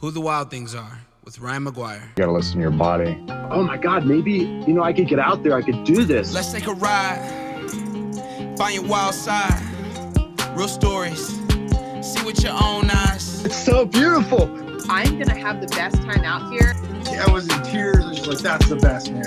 Who the Wild Things Are with Ryan McGuire. You gotta listen to your body. Oh my God, maybe, I could get out there, I could do this. Let's take a ride, find your wild side, real stories, see with your own eyes. It's so beautiful. I'm gonna have the best time out here. I was in tears. I was like, that's the best, man.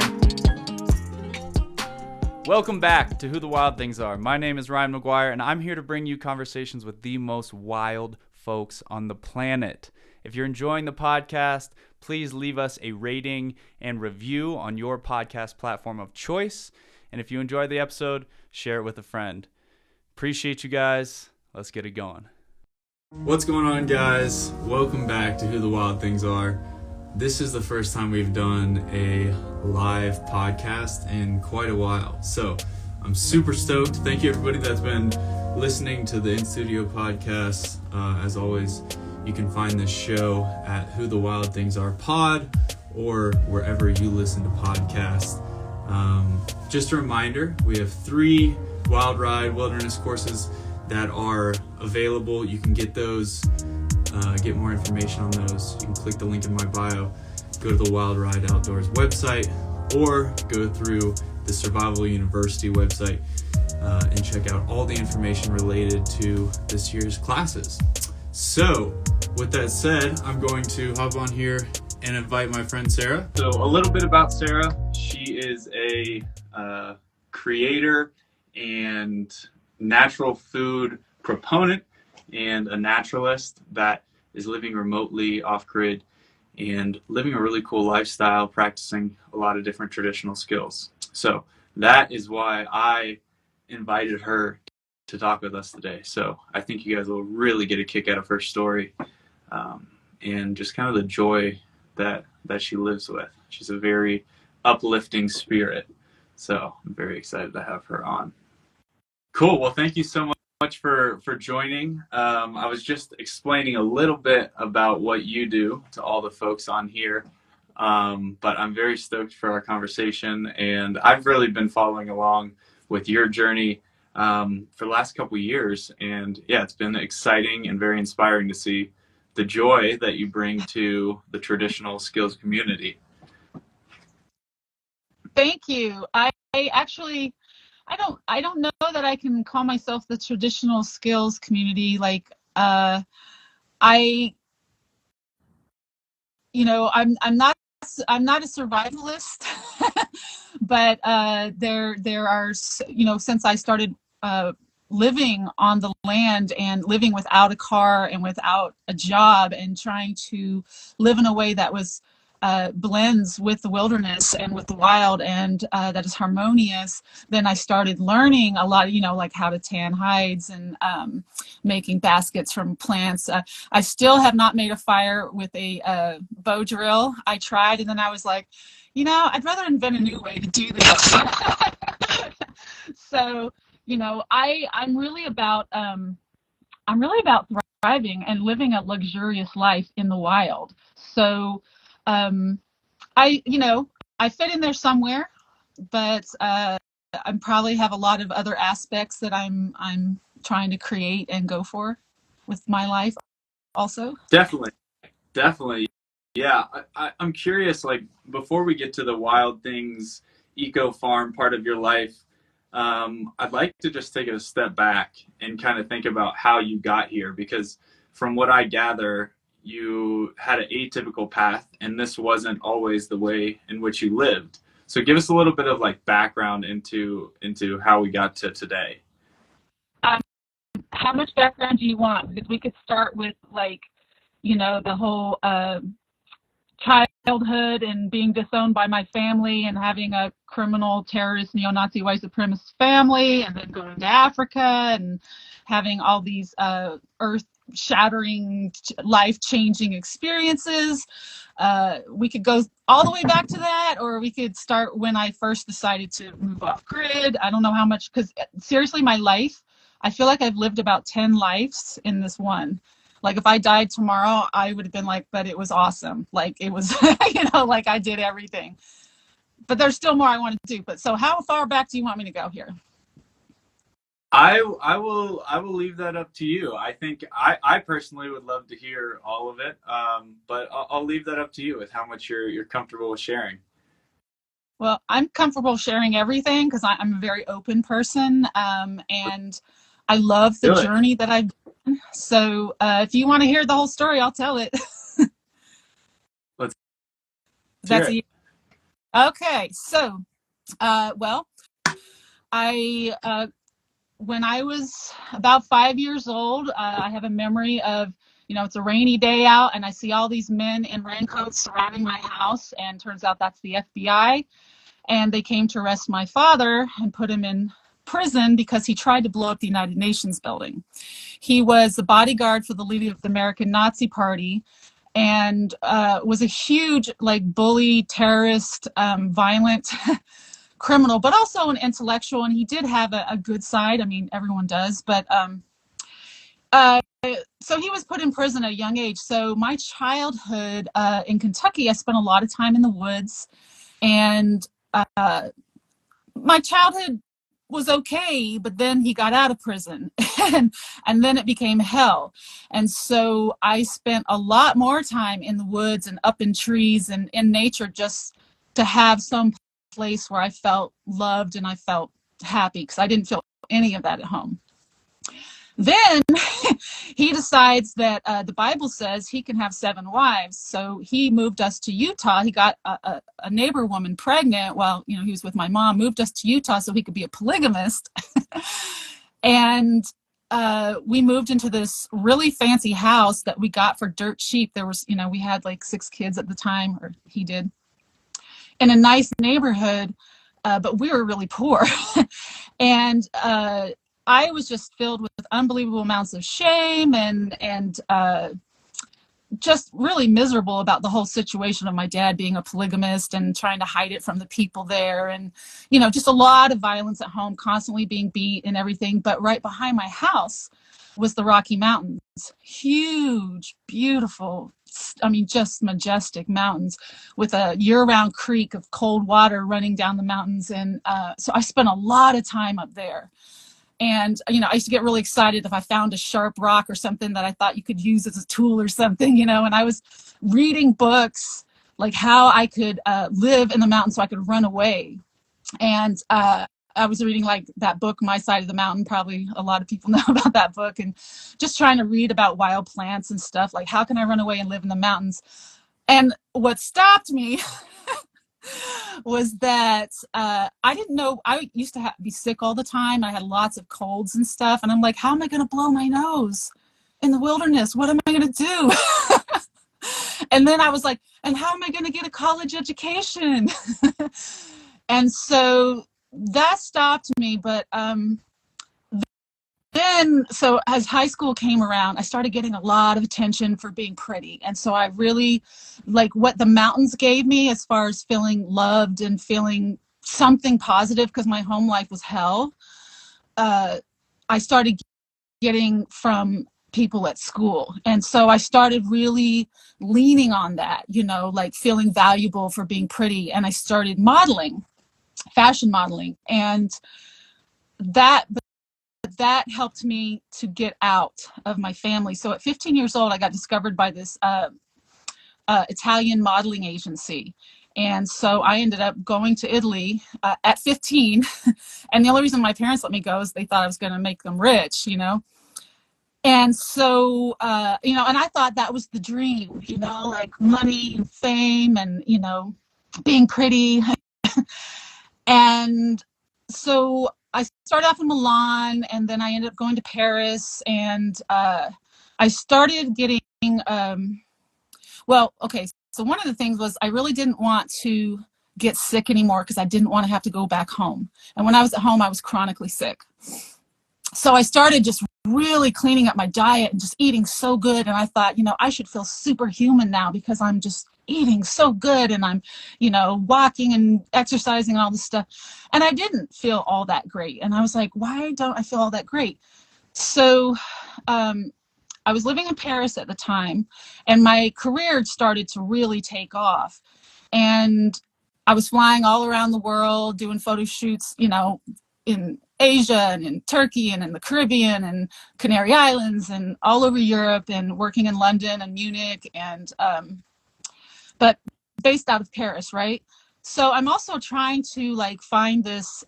Welcome back to Who the Wild Things Are. My name is Ryan McGuire, and I'm here to bring you conversations with the most wild folks on the planet. If you're enjoying the podcast, please leave us a rating and review on your podcast platform of choice. And if you enjoyed the episode, share it with a friend. Appreciate you guys. Let's get it going. What's going on, guys? Welcome back to Who the Wild Things Are. This is the first time we've done a live podcast in quite a while. So I'm super stoked. Thank you, everybody that's been listening to the In-Studio podcast. As always, you can find this show at Who the Wild Things Are Pod or wherever you listen to podcasts. Just a reminder, we have 3 Wild Ride Wilderness courses that are available. You can get those, get more information on those. You can click the link in my bio, go to the Wild Ride Outdoors website, or go through the Survival University website and check out all the information related to this year's classes. So, with that said, I'm going to hop on here and invite my friend Sarah. So, a little bit about Sarah. She is a creator and natural food proponent and a naturalist that is living remotely off-grid and living a really cool lifestyle, practicing a lot of different traditional skills. So, that is why I invited her to talk with us today. So I think you guys will really get a kick out of her story and just kind of the joy that she lives with. She's a very uplifting spirit. So I'm very excited to have her on. Cool. Well, thank you so much for joining. I was just explaining a little bit about what you do to all the folks on here. But I'm very stoked for our conversation, and I've really been following along with your journey for the last couple of years. And yeah, it's been exciting and very inspiring to see the joy that you bring to the traditional skills community. Thank you. I don't know that I can call myself the traditional skills community. Like, I'm not a survivalist, but there are, since I started living on the land and living without a car and without a job and trying to live in a way that was blends with the wilderness and with the wild and that is harmonious, then I started learning a lot, like how to tan hides and making baskets from plants. I still have not made a fire with a bow drill. I tried, and then I was like, I'd rather invent a new way to do this. So, I'm really about thriving and living a luxurious life in the wild. So, I fit in there somewhere, but I probably have a lot of other aspects that I'm trying to create and go for with my life also. Definitely. Yeah, I'm curious, like, before we get to the Wild Things eco farm part of your life, I'd like to just take a step back and kind of think about how you got here, because from what I gather, you had an atypical path, and this wasn't always the way in which you lived. So give us a little bit of like background into how we got to today. How much background do you want? Because we could start with the whole childhood and being disowned by my family and having a criminal, terrorist, neo-Nazi, white supremacist family, and then going to Africa and having all these earth-shattering, life-changing experiences. We could go all the way back to that, or we could start when I first decided to move off grid. I don't know how much, because seriously, my life, I feel like I've lived about 10 lives in this one. Like, if I died tomorrow, I would have been like, but it was awesome. Like, it was, like I did everything. But there's still more I want to do. But so how far back do you want me to go here? I will leave that up to you. I think I personally would love to hear all of it, but I'll leave that up to you with how much you're comfortable with sharing. Well, I'm comfortable sharing everything because I'm a very open person, and I love the Do it. journey that I've done. So if you want to hear the whole story, I'll tell it. Let's hear That's it. it. Okay. So, well, I when I was about 5 years old, I have a memory of, it's a rainy day out and I see all these men in raincoats surrounding my house, and turns out that's the FBI. And they came to arrest my father and put him in prison because he tried to blow up the United Nations building. He was the bodyguard for the leader of the American Nazi Party, and was a huge bully, terrorist, violent criminal, but also an intellectual. And he did have a good side. I mean, everyone does. But so he was put in prison at a young age. So my childhood in Kentucky, I spent a lot of time in the woods. And my childhood was okay, but then he got out of prison and then it became hell. And so I spent a lot more time in the woods and up in trees and in nature, just to have some place where I felt loved and I felt happy, because I didn't feel any of that at home. Then he decides that the Bible says he can have 7 wives. So he moved us to Utah. He got a neighbor woman pregnant while he was with my mom, moved us to Utah so he could be a polygamist. And we moved into this really fancy house that we got for dirt cheap. There was, we had 6 kids at the time, or he did, in a nice neighborhood, but we were really poor. And I was just filled with unbelievable amounts of shame and just really miserable about the whole situation of my dad being a polygamist and trying to hide it from the people there. And, just a lot of violence at home, constantly being beat and everything. But right behind my house was the Rocky Mountains, huge, beautiful, just majestic mountains with a year-round creek of cold water running down the mountains. And so I spent a lot of time up there. And, I used to get really excited if I found a sharp rock or something that I thought you could use as a tool or something, and I was reading books like how I could live in the mountains so I could run away. And I was reading that book, My Side of the Mountain. Probably a lot of people know about that book, and just trying to read about wild plants and stuff, like how can I run away and live in the mountains? And what stopped me was that I didn't know. I used to be sick all the time. I had lots of colds and stuff. And I'm like, how am I going to blow my nose in the wilderness? What am I going to do? And then I was like, and how am I going to get a college education? And so that stopped me. But then, so as high school came around, I started getting a lot of attention for being pretty. And so I really what the mountains gave me as far as feeling loved and feeling something positive, because my home life was hell. I started getting from people at school. And so I started really leaning on that, feeling valuable for being pretty. And I started modeling, fashion modeling. And that helped me to get out of my family. So at 15 years old, I got discovered by this Italian modeling agency. And so I ended up going to Italy at 15. And the only reason my parents let me go is they thought I was going to make them rich, And so, and I thought that was the dream, money and fame and, being pretty. And so I started off in Milan, and then I ended up going to Paris, and I started getting, so one of the things was I really didn't want to get sick anymore because I didn't want to have to go back home. And when I was at home, I was chronically sick. So I started just really cleaning up my diet and just eating so good. And I thought, I should feel superhuman now because I'm just eating so good and I'm, walking and exercising and all this stuff. And I didn't feel all that great. And I was like, why don't I feel all that great? So I was living in Paris at the time, and my career started to really take off. And I was flying all around the world doing photo shoots, in Asia and in Turkey and in the Caribbean and Canary Islands and all over Europe, and working in London and Munich, and but based out of Paris, right? So I'm also trying to like find this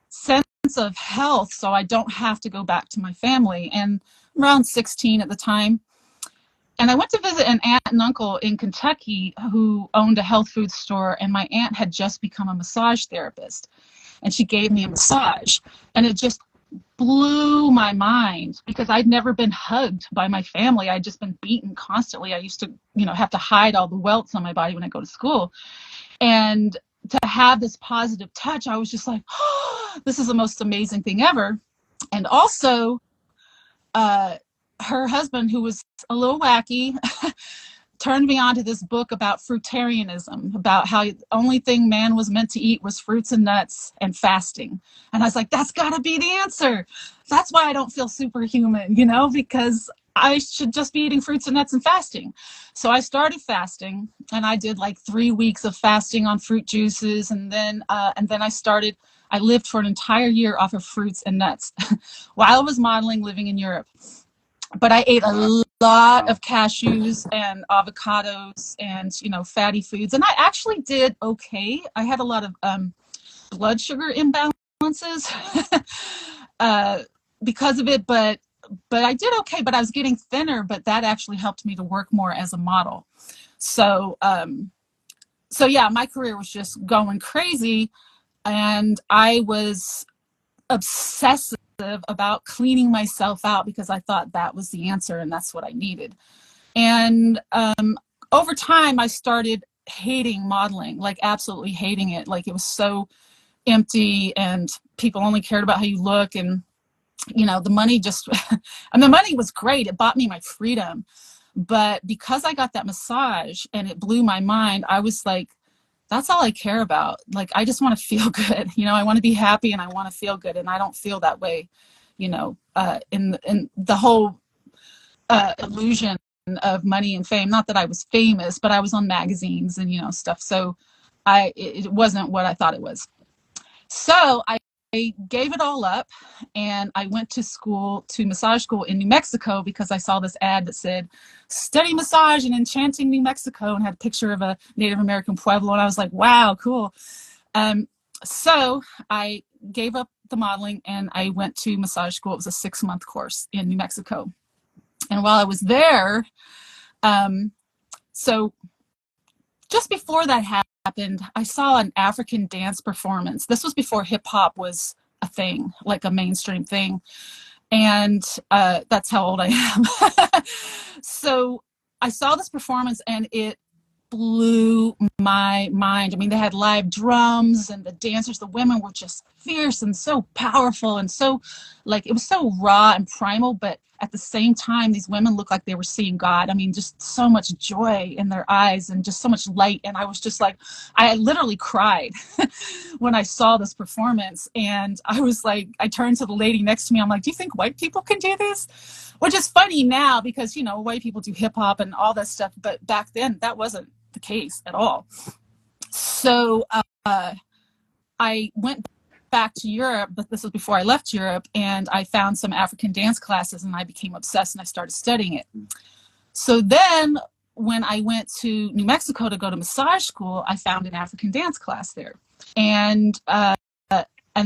sense of health so I don't have to go back to my family. And I'm around 16 at the time. And I went to visit an aunt and uncle in Kentucky who owned a health food store, and my aunt had just become a massage therapist, and she gave me a massage, and it just blew my mind because I'd never been hugged by my family. I'd just been beaten constantly. I used to, have to hide all the welts on my body when I go to school. And to have this positive touch, I was just like, oh, this is the most amazing thing ever. And also, her husband, who was a little wacky, turned me on to this book about fruitarianism, about how the only thing man was meant to eat was fruits and nuts and fasting. And I was like, that's got to be the answer. That's why I don't feel superhuman, because I should just be eating fruits and nuts and fasting. So I started fasting, and I did like 3 weeks of fasting on fruit juices. And then I lived for an entire year off of fruits and nuts while I was modeling, living in Europe. But I ate a lot of cashews and avocados and, fatty foods. And I actually did okay. I had a lot of blood sugar imbalances because of it. But I did okay. But I was getting thinner. But that actually helped me to work more as a model. So yeah, my career was just going crazy. And I was obsessive about cleaning myself out because I thought that was the answer and that's what I needed. And over time, I started hating modeling, like absolutely hating it. Like it was so empty and people only cared about how you look. And, the money just, and the money was great. It bought me my freedom. But because I got that massage and it blew my mind, I was like, that's all I care about. Like, I just want to feel good. I want to be happy and I want to feel good. And I don't feel that way, in the whole illusion of money and fame. Not that I was famous, but I was on magazines and, stuff. So it wasn't what I thought it was. So I gave it all up and I went to massage school in New Mexico because I saw this ad that said, study massage in enchanting New Mexico, and had a picture of a Native American pueblo. And I was like, wow, cool. So I gave up the modeling and I went to massage school. It was a 6-month course in New Mexico. And while I was there, so just before that happened, I saw an African dance performance. This was before hip hop was a thing, like a mainstream thing. And that's how old I am. So I saw this performance and it blew my mind. I mean, they had live drums and the dancers, the women were just fierce and so powerful and so it was so raw and primal, but at the same time, these women looked like they were seeing God. I mean, just so much joy in their eyes and just so much light. And I was just like, I literally cried when I saw this performance. And I was like, I turned to the lady next to me. I'm like, do you think white people can do this? Which is funny now because, white people do hip hop and all that stuff. But back then that wasn't the case at all. So I went back to Europe, but this was before I left Europe, and I found some African dance classes and I became obsessed and I started studying it. So then when I went to New Mexico to go to massage school, I found an African dance class there. And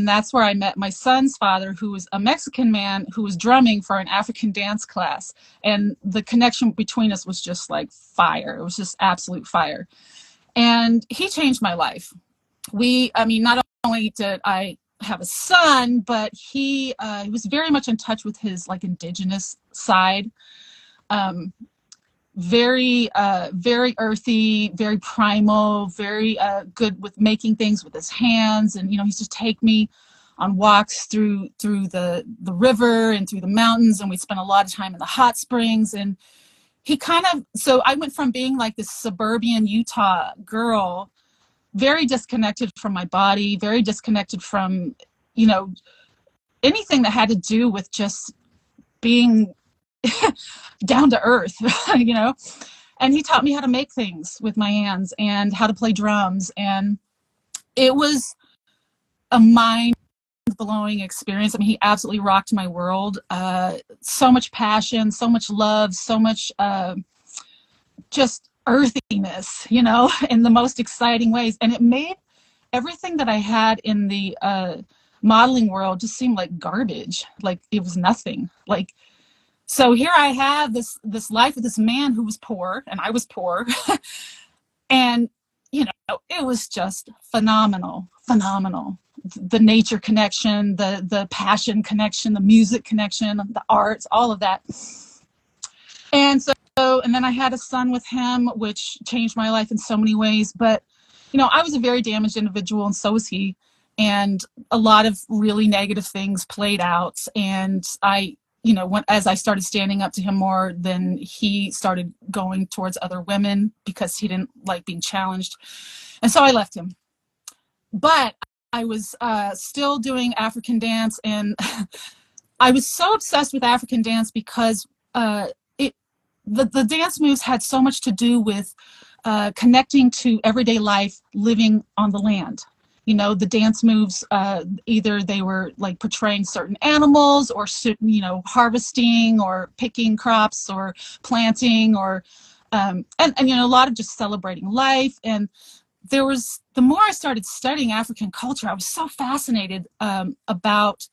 that's where I met my son's father, who was a Mexican man who was drumming for an African dance class. And the connection between us was just like fire. It was just absolute fire. And he changed my life. Not only did I have a son, but he was very much in touch with his indigenous side. Very earthy, very primal, very good with making things with his hands. And, he used to take me on walks through the river and through the mountains. And we'd spend a lot of time in the hot springs. And so I went from being like this suburban Utah girl, very disconnected from my body, very disconnected from, anything that had to do with just being down to earth, and he taught me how to make things with my hands and how to play drums. And it was a mind mind-blowing experience. I mean, he absolutely rocked my world. So much passion, so much love, so much just earthiness, you know, in the most exciting ways. And it made everything that I had in the modeling world just seem like garbage, like it was nothing. Like, so here I have this life with this man who was poor, and I was poor. And, you know, it was just phenomenal. The nature connection, the passion connection, the music connection, the arts, all of that. And and then I had a son with him, which changed my life in so many ways. But, you know, I was a very damaged individual, and so was he. And a lot of really negative things played out. And you know, as I started standing up to him more, then he started going towards other women because he didn't like being challenged. And so I left him. But I was still doing African dance, and I was so obsessed with African dance because the dance moves had so much to do with connecting to everyday life, living on the land. You know, the dance moves, either they were like portraying certain animals, or, you know, harvesting or picking crops or planting, or and you know, a lot of just celebrating life. And there was, the more I started studying African culture, I was so fascinated about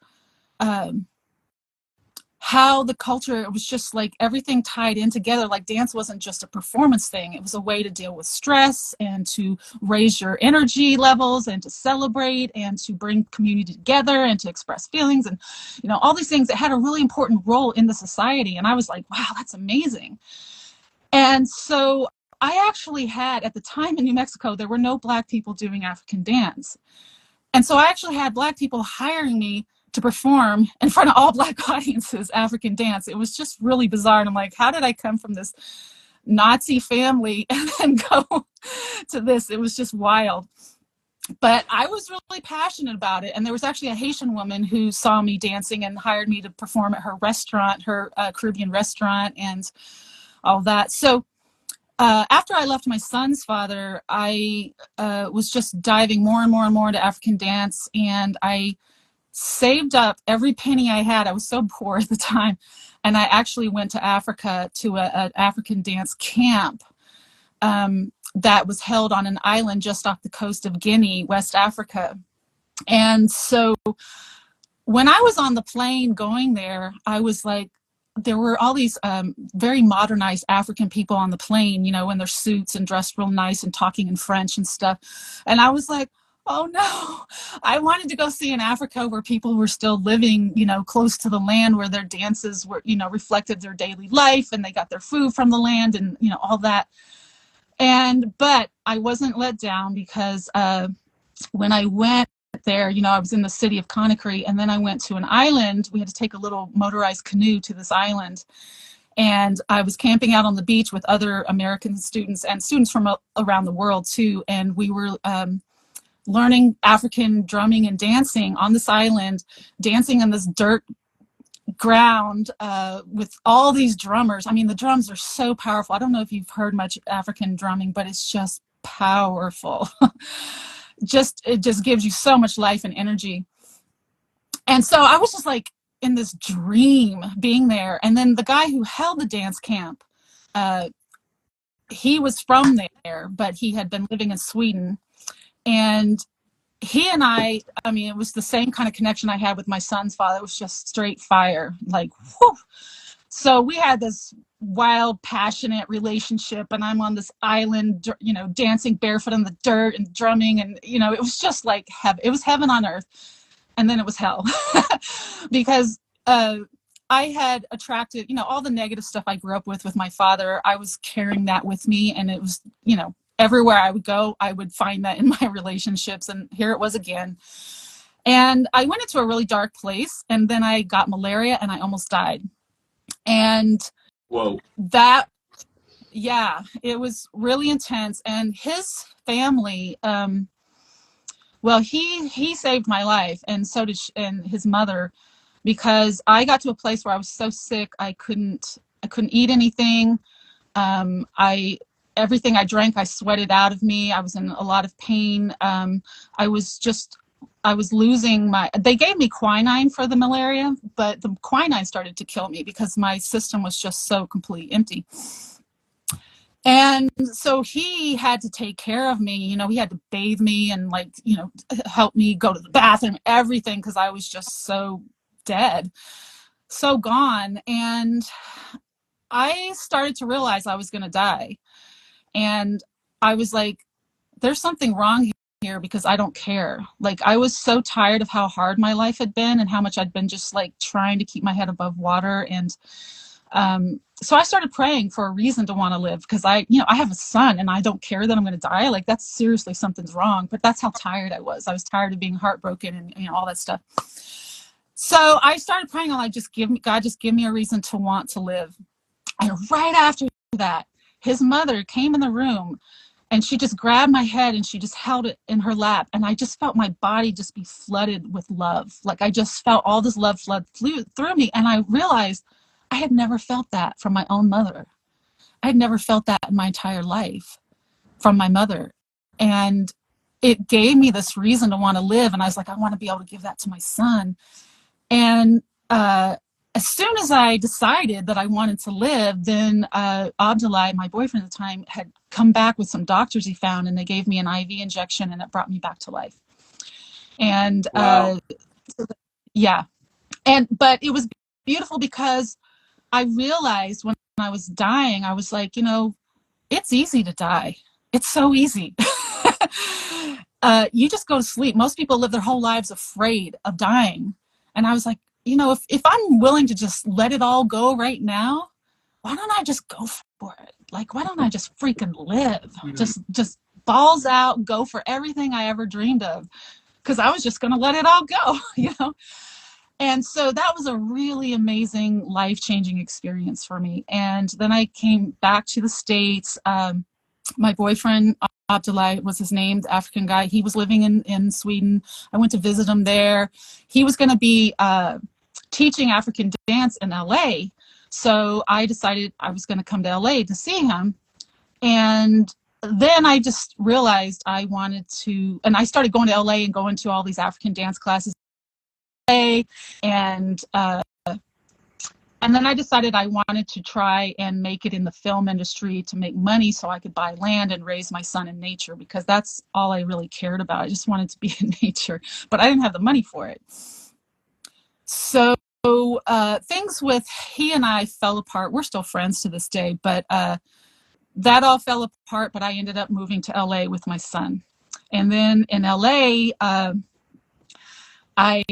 how the culture, it was just like everything tied in together. Like dance wasn't just a performance thing. It was a way to deal with stress and to raise your energy levels and to celebrate and to bring community together and to express feelings and, you know, all these things that had a really important role in the society. And I was like, wow, that's amazing. And so I actually had, at the time in New Mexico, there were no Black people doing African dance. And so I actually had Black people hiring me to perform in front of all Black audiences African dance. It was just really bizarre. And I'm like, how did I come from this Nazi family and then go to this? It was just wild. But I was really passionate about it. And there was actually a Haitian woman who saw me dancing and hired me to perform at her restaurant, her Caribbean restaurant, and all that. So after I left my son's father, I was just diving more and more and more into African dance. And I saved up every penny I had. I was so poor at the time. And I actually went to Africa to an African dance camp that was held on an island just off the coast of Guinea, West Africa. And so when I was on the plane going there, I was like, there were all these very modernized African people on the plane, you know, in their suits and dressed real nice and talking in French and stuff. And I was like, oh no, I wanted to go see in Africa where people were still living, you know, close to the land, where their dances were, you know, reflected their daily life, and they got their food from the land, and, you know, all that. But I wasn't let down, because when I went there, you know, I was in the city of Conakry, and then I went to an island. We had to take a little motorized canoe to this island. And I was camping out on the beach with other American students and students from around the world too. And we were learning African drumming and dancing on this island, dancing on this dirt ground with all these drummers. I mean, the drums are so powerful. I don't know if you've heard much African drumming, but it's just powerful. It just gives you so much life and energy. And so I was just like in this dream being there. And then the guy who held the dance camp, he was from there, but he had been living in Sweden. And he and I mean, it was the same kind of connection I had with my son's father. It was just straight fire, like, whew. So we had this wild, passionate relationship, and I'm on this island, you know, dancing barefoot in the dirt and drumming. And, you know, it was just like heaven. It was heaven on earth. And then it was hell because I had attracted, you know, all the negative stuff I grew up with my father. I was carrying that with me, and it was, you know, everywhere I would go, I would find that in my relationships. And here it was again. And I went into a really dark place, and then I got malaria and I almost died. And Whoa. That, yeah, it was really intense. And his family, well, he saved my life, and so did and his mother, because I got to a place where I was so sick I couldn't eat anything. Everything I drank, I sweated out of me. I was in a lot of pain. I was just was losing they gave me quinine for the malaria, but the quinine started to kill me because my system was just so completely empty. And so he had to take care of me, he had to bathe me and help me go to the bathroom, everything, because I was just so dead, so gone. And I started to realize I was going to die. And I was like, there's something wrong here because I don't care. Like, I was so tired of how hard my life had been and how much I'd been just like trying to keep my head above water. And so I started praying for a reason to want to live, because I have a son and I don't care that I'm going to die. Like, that's seriously, something's wrong. But that's how tired I was. I was tired of being heartbroken and all that stuff. So I started praying, I'm like, God, just give me a reason to want to live. And right after that, his mother came in the room and she just grabbed my head and she just held it in her lap. And I just felt my body just be flooded with love. Like, I just felt all this love flew through me. And I realized I had never felt that from my own mother. I had never felt that in my entire life from my mother. And it gave me this reason to want to live. And I was like, I want to be able to give that to my son. And as soon as I decided that I wanted to live, then Abdullah, my boyfriend at the time, had come back with some doctors he found, and they gave me an IV injection, and it brought me back to life. And Wow. But it was beautiful because I realized when I was dying, I was like, it's easy to die. It's so easy. You just go to sleep. Most people live their whole lives afraid of dying. And I was like, if I'm willing to just let it all go right now, why don't I just go for it? Like, why don't I just freaking live? Mm-hmm. Just balls out, go for everything I ever dreamed of. Because I was just going to let it all go, And so that was a really amazing, life-changing experience for me. And then I came back to the States. My boyfriend, Abdullah was his name, the African guy. He was living in Sweden. I went to visit him there. He was going to be teaching African dance in LA. So I decided I was going to come to LA to see him. And then I just realized I wanted to, and I started going to LA and going to all these African dance classes. And then I decided I wanted to try and make it in the film industry to make money so I could buy land and raise my son in nature, because that's all I really cared about. I just wanted to be in nature, but I didn't have the money for it. So things with he and I fell apart. We're still friends to this day, but that all fell apart. But I ended up moving to LA with my son. And then in LA, I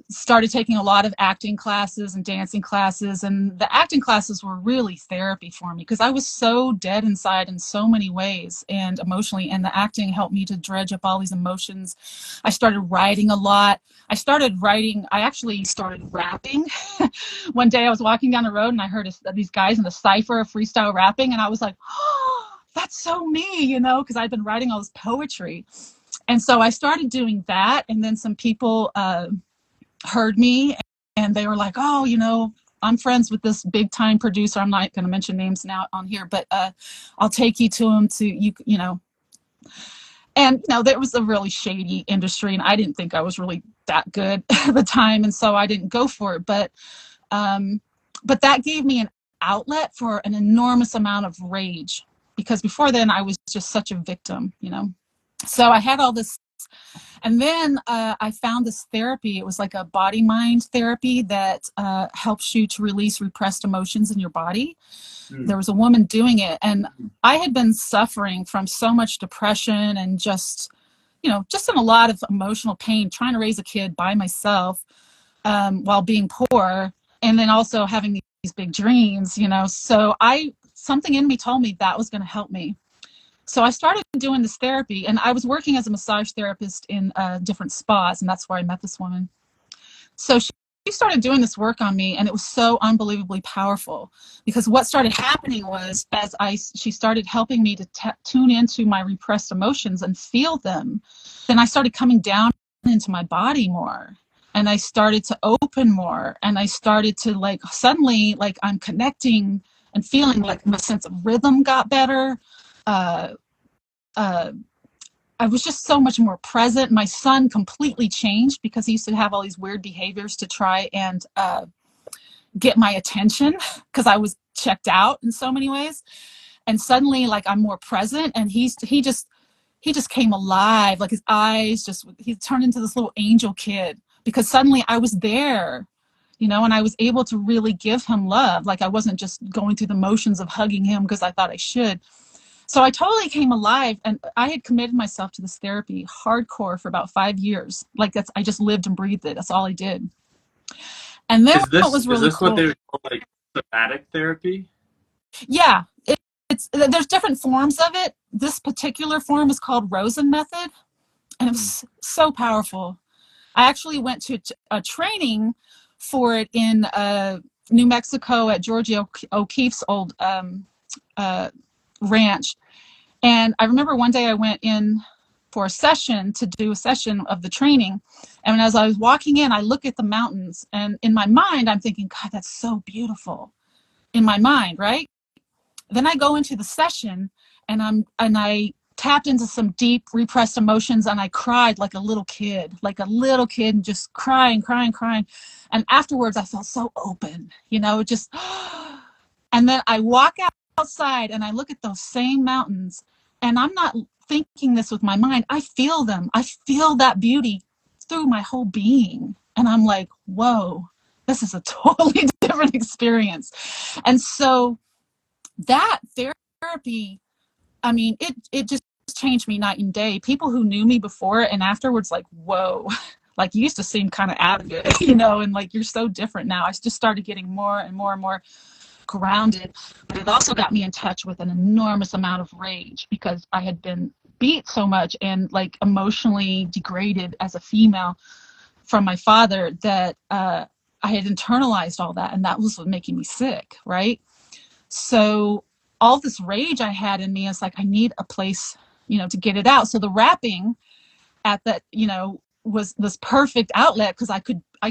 started taking a lot of acting classes and dancing classes, and the acting classes were really therapy for me because I was so dead inside in so many ways and emotionally, and the acting helped me to dredge up all these emotions. I started writing a lot. I actually started rapping. One day I was walking down the road and I heard these guys in a cypher of freestyle rapping, and I was like, oh, that's so me, because I'd been writing all this poetry. And so I started doing that, and then some people heard me, and they were like, oh, I'm friends with this big time producer. I'm not going to mention names now on here, but I'll take you to him And, there was a really shady industry, and I didn't think I was really that good at the time, and so I didn't go for it. But that gave me an outlet for an enormous amount of rage, because before then I was just such a victim, So I had all this, and then I found this therapy. It was like a body-mind therapy that helps you to release repressed emotions in your body. There was a woman doing it, and I had been suffering from so much depression and just in a lot of emotional pain, trying to raise a kid by myself while being poor, and then also having these big dreams, So something in me told me that was going to help me. So I started doing this therapy, and I was working as a massage therapist in different spas, and that's where I met this woman. So she started doing this work on me, and it was so unbelievably powerful, because what started happening was she started helping me to tune into my repressed emotions and feel them. Then I started coming down into my body more, and I started to open more, and I started to suddenly I'm connecting and feeling like my sense of rhythm got better. I was just so much more present. My son completely changed because he used to have all these weird behaviors to try and get my attention because I was checked out in so many ways. And suddenly, like, I'm more present, and he just came alive. Like, his eyes he turned into this little angel kid because suddenly I was there, and I was able to really give him love. Like, I wasn't just going through the motions of hugging him because I thought I should. So I totally came alive, and I had committed myself to this therapy hardcore for about 5 years. Like, I just lived and breathed it. That's all I did. And then what was really cool, what they would call like somatic therapy? Yeah, there's different forms of it. This particular form is called Rosen method, and it was so powerful. I actually went to a training for it in New Mexico at Georgia O'Keeffe's old ranch. And I remember one day I went in for a session to do a session of the training. And as I was walking in, I look at the mountains, and in my mind, I'm thinking, God, that's so beautiful. In my mind, right? Then I go into the session, and I tapped into some deep repressed emotions, and I cried like a little kid, and just crying. And afterwards, I felt so open, just. And then I walk outside, and I look at those same mountains, and I'm not thinking this with my mind. I feel them. I feel that beauty through my whole being, and I'm like, whoa, this is a totally different experience. And so that therapy, I mean, it just changed me night and day. People who knew me before and afterwards, like, whoa, like, you used to seem kind of out of it, and like, you're so different now. I just started getting more and more and more grounded. But it also got me in touch with an enormous amount of rage because I had been beat so much and like emotionally degraded as a female from my father that I had internalized all that, and that was what making me sick, right? So all this rage I had in me is like, I need a place, to get it out. So the rapping at that, was this perfect outlet because I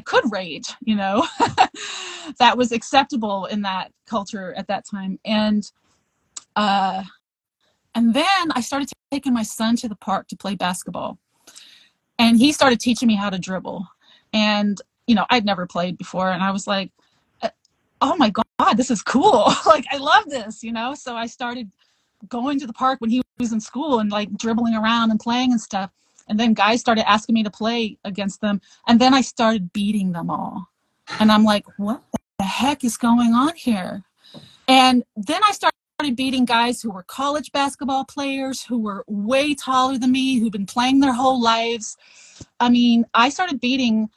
could rage, that was acceptable in that culture at that time. And then I started taking my son to the park to play basketball, and he started teaching me how to dribble. And, I'd never played before, and I was like, oh my God, this is cool. Like, I love this, So I started going to the park when he was in school and like dribbling around and playing and stuff. And then guys started asking me to play against them. And then I started beating them all. And I'm like, what the heck is going on here? And then I started beating guys who were college basketball players, who were way taller than me, who'd been playing their whole lives. I mean, I started beating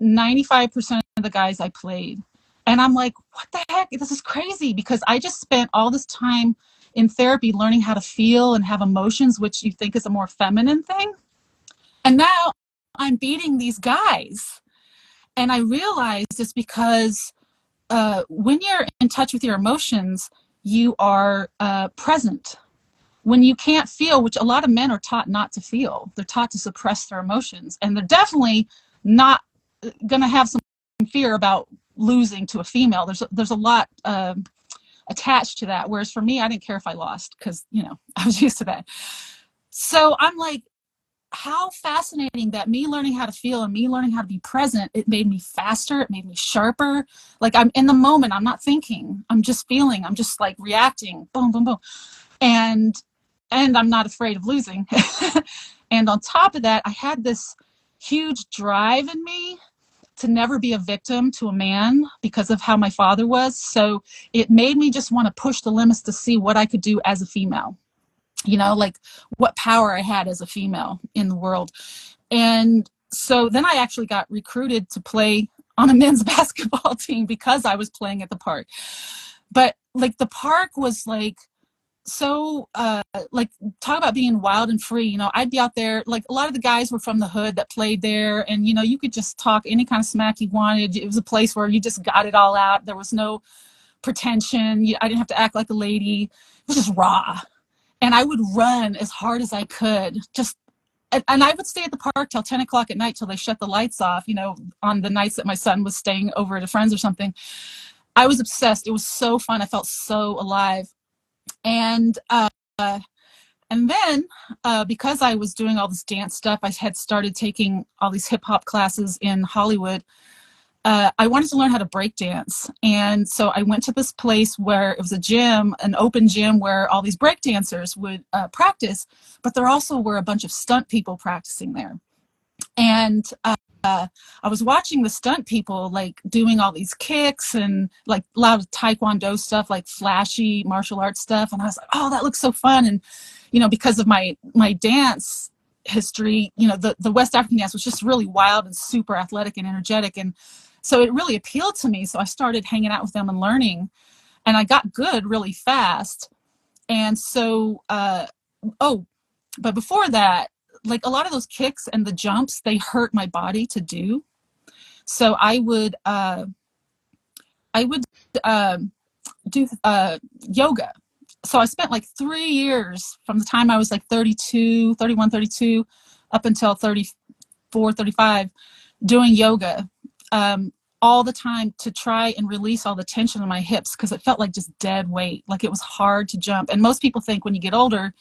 95% of the guys I played. And I'm like, what the heck? This is crazy, because I just spent all this time in therapy learning how to feel and have emotions, which you think is a more feminine thing. And now I'm beating these guys. And I realized it's because when you're in touch with your emotions, you are present. When you can't feel, which a lot of men are taught not to feel, they're taught to suppress their emotions. And they're definitely not going to have some fear about losing to a female. There's a lot attached to that. Whereas for me, I didn't care if I lost because, I was used to that. So I'm like, how fascinating that me learning how to feel and me learning how to be present, it made me faster. It made me sharper. Like, I'm in the moment. I'm not thinking. I'm just feeling. I'm just like reacting. Boom, boom, boom. And I'm not afraid of losing. And on top of that, I had this huge drive in me to never be a victim to a man because of how my father was. So it made me just want to push the limits to see what I could do as a female, like what power I had as a female in the world. And so then I actually got recruited to play on a men's basketball team because I was playing at the park. But like, the park was like, so like, talk about being wild and free. I'd be out there, like, a lot of the guys were from the hood that played there, and you could just talk any kind of smack you wanted. It was a place where you just got it all out. There was no pretension. I didn't have to act like a lady. It was just raw. And I would run as hard as I could, and I would stay at the park till 10 o'clock at night till they shut the lights off, on the nights that my son was staying over at a friend's or something. I was obsessed. It was so fun. I felt so alive. And And then because I was doing all this dance stuff, I had started taking all these hip hop classes in Hollywood. I wanted to learn how to break dance. And so I went to this place where it was a gym, an open gym where all these break dancers would practice, but there also were a bunch of stunt people practicing there. And I was watching the stunt people like doing all these kicks and like a lot of taekwondo stuff, like flashy martial arts stuff. And I was like, oh, that looks so fun. And, you know, because of my dance history, you know, the West African dance was just really wild and super athletic and energetic. And so it really appealed to me. So I started hanging out with them and learning, and I got good really fast. And so, but before that, like a lot of those kicks and the jumps, they hurt my body to do. So I would do yoga. So I spent like 3 years from the time I was like 31, 32, up until 34, 35, doing yoga all the time to try and release all the tension in my hips, because it felt like just dead weight. Like it was hard to jump. And most people think when you get older,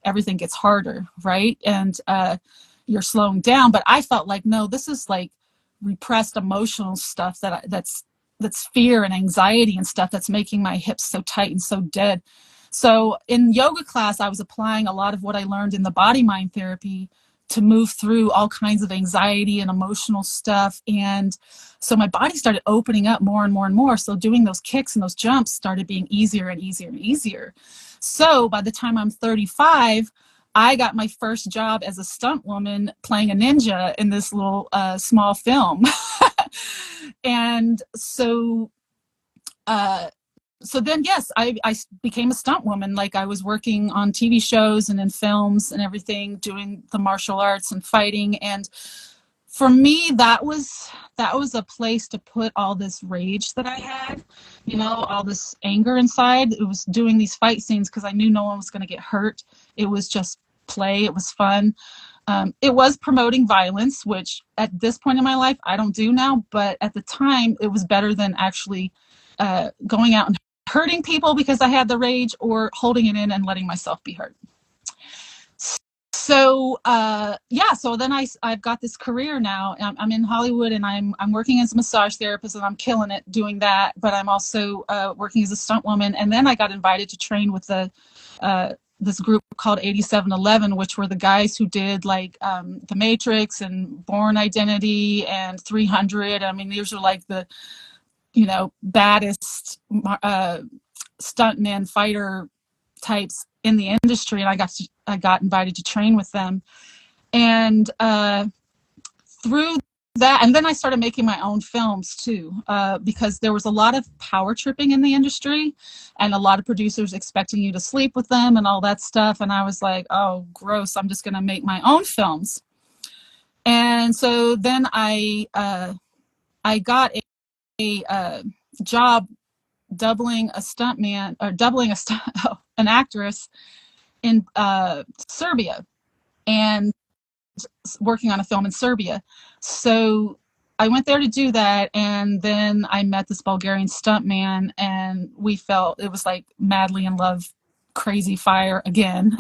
everything gets harder, right? And you're slowing down. But I felt like, no, this is like repressed emotional stuff that's fear and anxiety and stuff that's making my hips so tight and so dead. So in yoga class, I was applying a lot of what I learned in the body mind therapy to move through all kinds of anxiety and emotional stuff. And so my body started opening up more and more and more. So doing those kicks and those jumps started being easier and easier and easier. So by the time I'm 35, I got my first job as a stunt woman playing a ninja in this little small film. And so then, yes, I became a stunt woman. Like I was working on TV shows and in films and everything, doing the martial arts and fighting. And for me, that was a place to put all this rage that I had, you know, all this anger inside. It was doing these fight scenes because I knew no one was going to get hurt. It was just play. It was fun. It was promoting violence, which at this point in my life, I don't do now. But at the time, it was better than actually going out and hurting people because I had the rage, or holding it in and letting myself be hurt. So so then I've got this career now. I'm in Hollywood, and I'm working as a massage therapist, and I'm killing it doing that. But I'm also working as a stunt woman. And then I got invited to train with this group called 8711, which were the guys who did like The Matrix and Bourne Identity and 300. I mean, these are like the, you know, baddest stuntman fighter types in the industry, and I got invited to train with them. And through that, and then I started making my own films too, because there was a lot of power tripping in the industry, and a lot of producers expecting you to sleep with them and all that stuff. And I was like, oh, gross! I'm just going to make my own films. And so then I got a job doubling an actress in Serbia, and working on a film in Serbia. So I went there to do that, and then I met this Bulgarian stuntman, and we felt it was like madly in love, crazy fire again.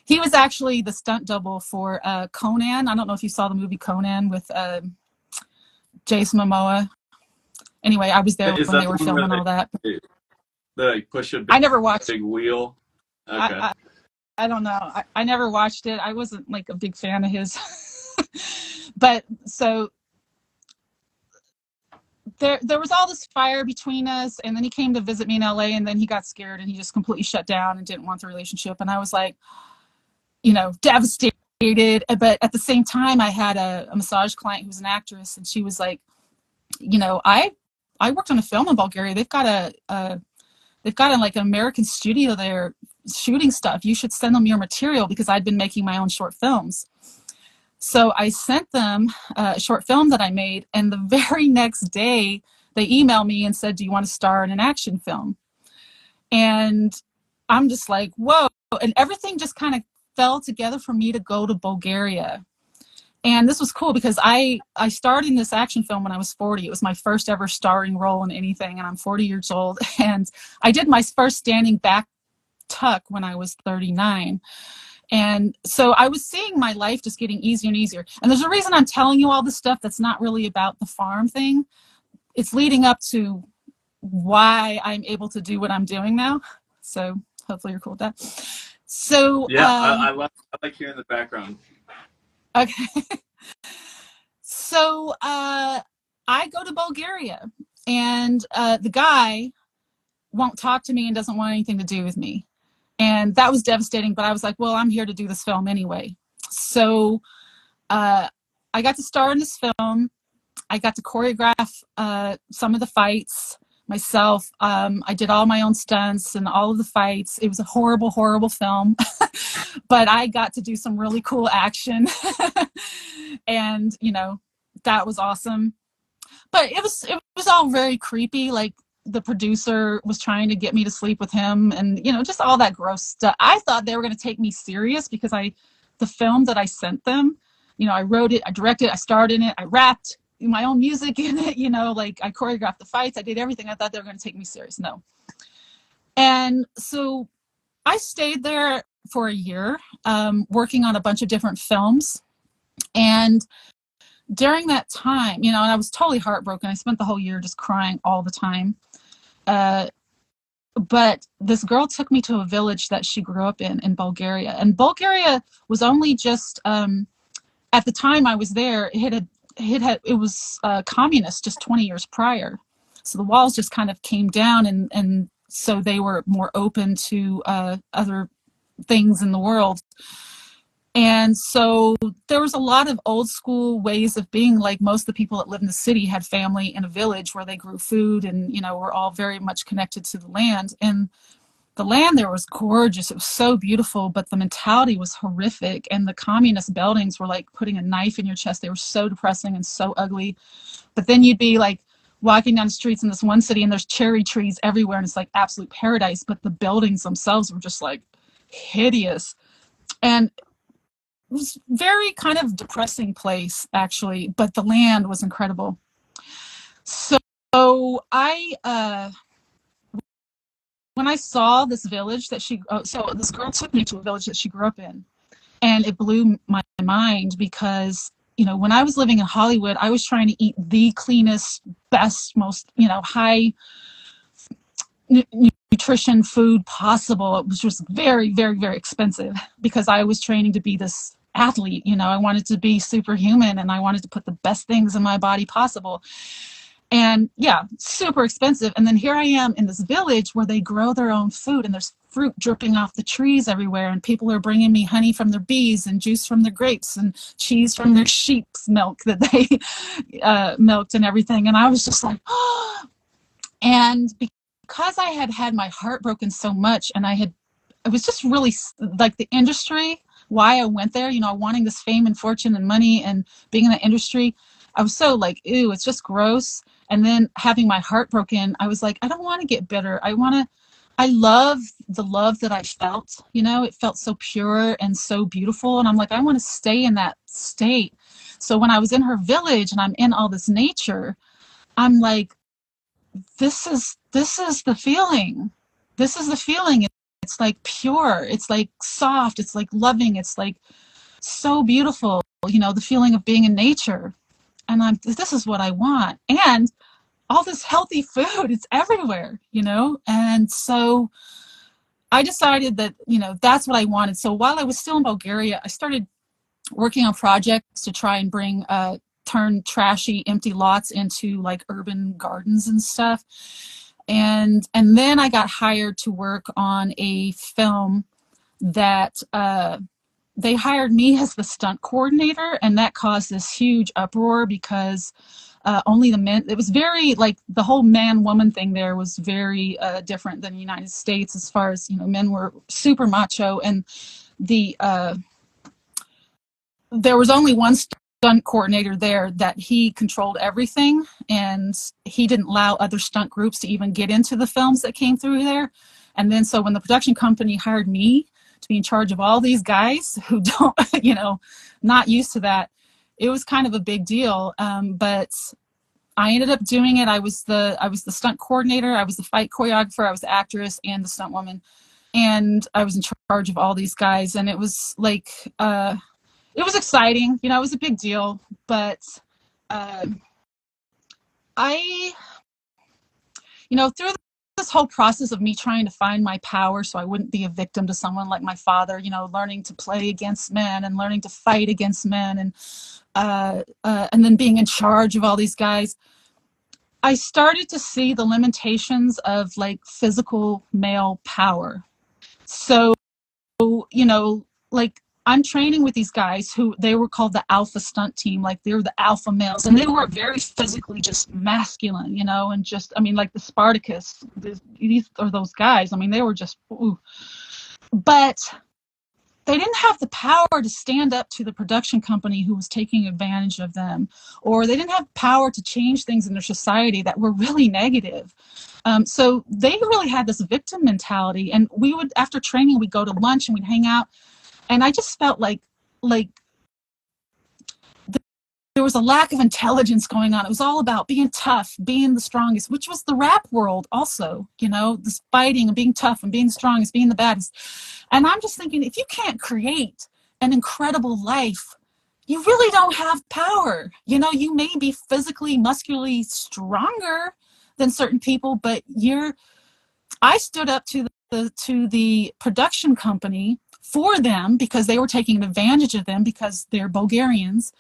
He was actually the stunt double for Conan. I don't know if you saw the movie Conan with Jason Momoa. Anyway, I was there when they were filming all that. They push a big, I never watched big wheel. Okay. I don't know. I never watched it. I wasn't like a big fan of his. But so there was all this fire between us, and then he came to visit me in LA, and then he got scared and he just completely shut down and didn't want the relationship. And I was like, you know, devastated. But at the same time, I had a massage client who was an actress, and she was like, you know, I worked on a film in Bulgaria. They've got a like an American studio there shooting stuff. You should send them your material, because I'd been making my own short films. So I sent them a short film that I made, and the very next day they emailed me and said, do you want to star in an action film? And I'm just like, whoa. And everything just kind of fell together for me to go to Bulgaria. And this was cool because I starred in this action film when I was 40. It was my first ever starring role in anything, and I'm 40 years old. And I did my first standing back tuck when I was 39. And so I was seeing my life just getting easier and easier. And there's a reason I'm telling you all this stuff that's not really about the farm thing. It's leading up to why I'm able to do what I'm doing now. So hopefully you're cool with that. So yeah, I like hearing the background. okay. So I go to Bulgaria, and the guy won't talk to me and doesn't want anything to do with me. And that was devastating, but I was like, well, I'm here to do this film anyway. So I got to star in this film. I got to choreograph some of the fights myself. I did all my own stunts and all of the fights. It was a horrible, horrible film, but I got to do some really cool action. And, you know, that was awesome. But it was all very creepy. Like, the producer was trying to get me to sleep with him, and, you know, just all that gross stuff. I thought they were going to take me serious because the film that I sent them, you know, I wrote it, I directed, I starred in it, I rapped my own music in it, you know, like I choreographed the fights, I did everything. I thought they were going to take me serious. No. And so I stayed there for a year, working on a bunch of different films. And during that time, you know, and I was totally heartbroken. I spent the whole year just crying all the time. But this girl took me to a village that she grew up in Bulgaria. And Bulgaria was only just, at the time I was there, it was communist just 20 years prior. So the walls just kind of came down, and so they were more open to other things in the world. And so there was a lot of old school ways of being. Like, most of the people that lived in the city had family in a village where they grew food, and, you know, were all very much connected to the land. And the land there was gorgeous. It was so beautiful, but the mentality was horrific. And the communist buildings were like putting a knife in your chest. They were so depressing and so ugly. But then you'd be like walking down the streets in this one city, and there's cherry trees everywhere, and it's like absolute paradise. But the buildings themselves were just like hideous. And it was very kind of depressing place, actually, but the land was incredible. So I, when I saw this village that so this girl took me to a village that she grew up in, and it blew my mind because, you know, when I was living in Hollywood, I was trying to eat the cleanest, best, most, you know, high nutrition food possible. It was just very, very, very expensive because I was training to be this athlete. You know, I wanted to be superhuman, and I wanted to put the best things in my body possible. And yeah, super expensive. And then here I am in this village where they grow their own food, and there's fruit dripping off the trees everywhere, and people are bringing me honey from their bees and juice from their grapes and cheese from their sheep's milk that they milked and everything. And I was just like, oh. And because I had had my heart broken so much, and it was just really like the industry, why I went there, you know, wanting this fame and fortune and money and being in the industry, I was so like, ew, it's just gross. And then having my heart broken, I was like, I don't want to get bitter. I love the love that I felt, you know, it felt so pure and so beautiful. And I'm like, I want to stay in that state. So when I was in her village and I'm in all this nature, I'm like, this is the feeling. This is the feeling. It's like pure. It's like soft. It's like loving. It's like so beautiful, you know, the feeling of being in nature. And this is what I want. And all this healthy food, it's everywhere, you know? And so I decided that, you know, that's what I wanted. So while I was still in Bulgaria, I started working on projects to try and turn trashy, empty lots into like urban gardens and stuff. And then I got hired to work on a film that they hired me as the stunt coordinator, and that caused this huge uproar because only the men, it was very like the whole man-woman thing there was very different than the United States as far as, you know, men were super macho, and there was only one stunt coordinator there that he controlled everything, and he didn't allow other stunt groups to even get into the films that came through there. And then so when the production company hired me to be in charge of all these guys who don't, you know, not used to that, it was kind of a big deal. But I ended up doing it. I was the stunt coordinator, I was the fight choreographer, I was the actress and the stunt woman. and I was in charge of all these guys, and it was like, it was exciting, it was a big deal, but I, through this whole process of me trying to find my power so I wouldn't be a victim to someone like my father, learning to play against men and learning to fight against men, and then being in charge of all these guys, I started to see the limitations of like physical male power. So, like I'm training with these guys who they were called the alpha stunt team, like they were the alpha males, and they were very physically just masculine, and just, like the Spartacus, these are those guys. They were just, ooh. But they didn't have the power to stand up to the production company who was taking advantage of them, or they didn't have power to change things in their society that were really negative. So they really had this victim mentality, and we would, after training, we'd go to lunch and we'd hang out. And I just felt like there was a lack of intelligence going on. It was all about being tough, being the strongest, which was the rap world also, this fighting and being tough and being the strongest, being the baddest. And I'm just thinking, if you can't create an incredible life, you really don't have power. You may be physically, muscularly stronger than certain people, but I stood up to the production company for them because they were taking advantage of them because they're Bulgarians.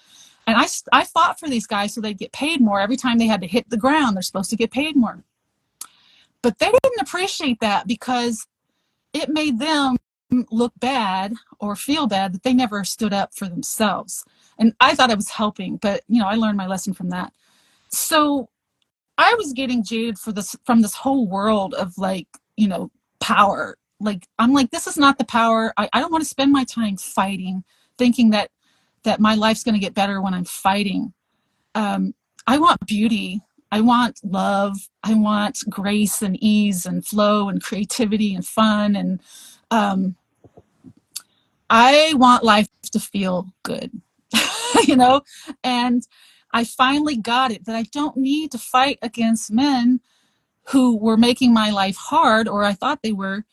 And I fought for these guys so they'd get paid more. Every time they had to hit the ground, they're supposed to get paid more. But they didn't appreciate that because it made them look bad or feel bad that they never stood up for themselves. And I thought I was helping, but, I learned my lesson from that. So I was getting jaded from this whole world of power. Like, I'm like, this is not the power. I don't want to spend my time fighting, thinking that my life's going to get better when I'm fighting. I want beauty. I want love. I want grace and ease and flow and creativity and fun. And I want life to feel good, and I finally got it that I don't need to fight against men who were making my life hard, or I thought they were,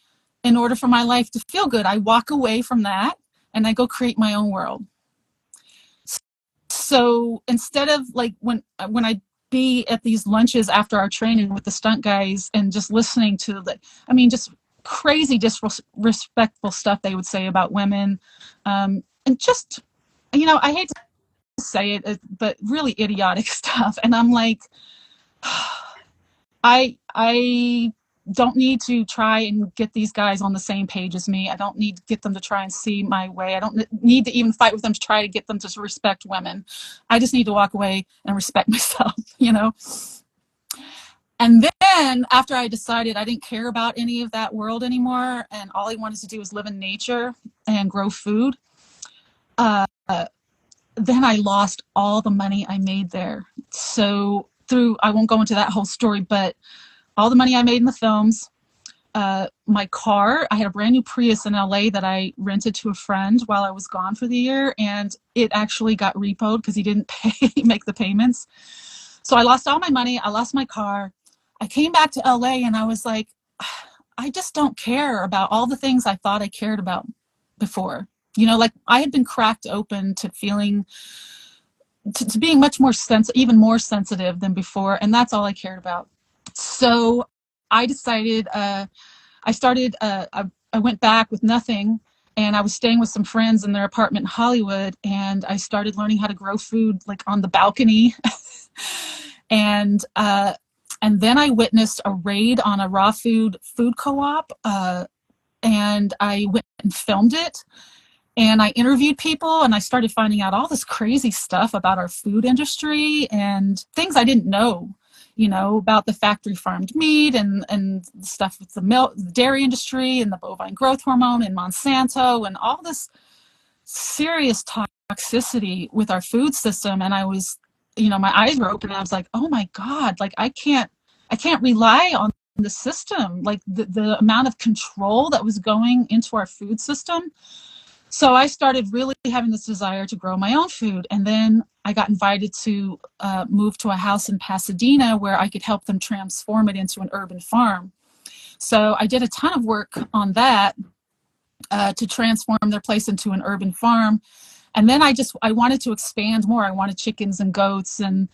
in order for my life to feel good. I walk away from that and I go create my own world. So instead of when I'd be at these lunches after our training with the stunt guys and just listening to just crazy disrespectful stuff they would say about women, and just, I hate to say it, but really idiotic stuff. And I'm like, I don't need to try and get these guys on the same page as me. I don't need to get them to try and see my way. I don't need to even fight with them to try to get them to respect women. I just need to walk away and respect myself, And then after I decided I didn't care about any of that world anymore, and all I wanted to do was live in nature and grow food, then I lost all the money I made there. So I won't go into that whole story, but all the money I made in the films, my car, I had a brand new Prius in LA that I rented to a friend while I was gone for the year, and it actually got repoed because he didn't make the payments. So I lost all my money. I lost my car. I came back to LA and I was like, I just don't care about all the things I thought I cared about before. I had been cracked open to feeling, to being much more even more sensitive than before. And that's all I cared about. So I decided, I went back with nothing, and I was staying with some friends in their apartment in Hollywood, and I started learning how to grow food on the balcony. And then I witnessed a raid on a raw food co-op, and I went and filmed it. And I interviewed people, and I started finding out all this crazy stuff about our food industry and things I didn't know, about the factory farmed meat and stuff with the milk, the dairy industry and the bovine growth hormone and Monsanto and all this serious toxicity with our food system. And I was, my eyes were open, and I was like, oh my God, I can't rely on the system, the amount of control that was going into our food system. So I started really having this desire to grow my own food. And then I got invited to move to a house in Pasadena where I could help them transform it into an urban farm. So I did a ton of work on that to transform their place into an urban farm. And then I wanted to expand more. I wanted chickens and goats. And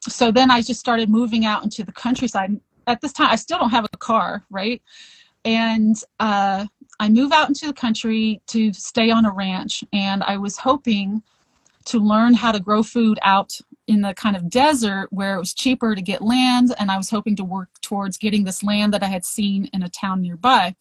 so then I just started moving out into the countryside. At this time, I still don't have a car, right? And I move out into the country to stay on a ranch. And I was hoping to learn how to grow food out in the kind of desert where it was cheaper to get land. And I was hoping to work towards getting this land that I had seen in a town nearby.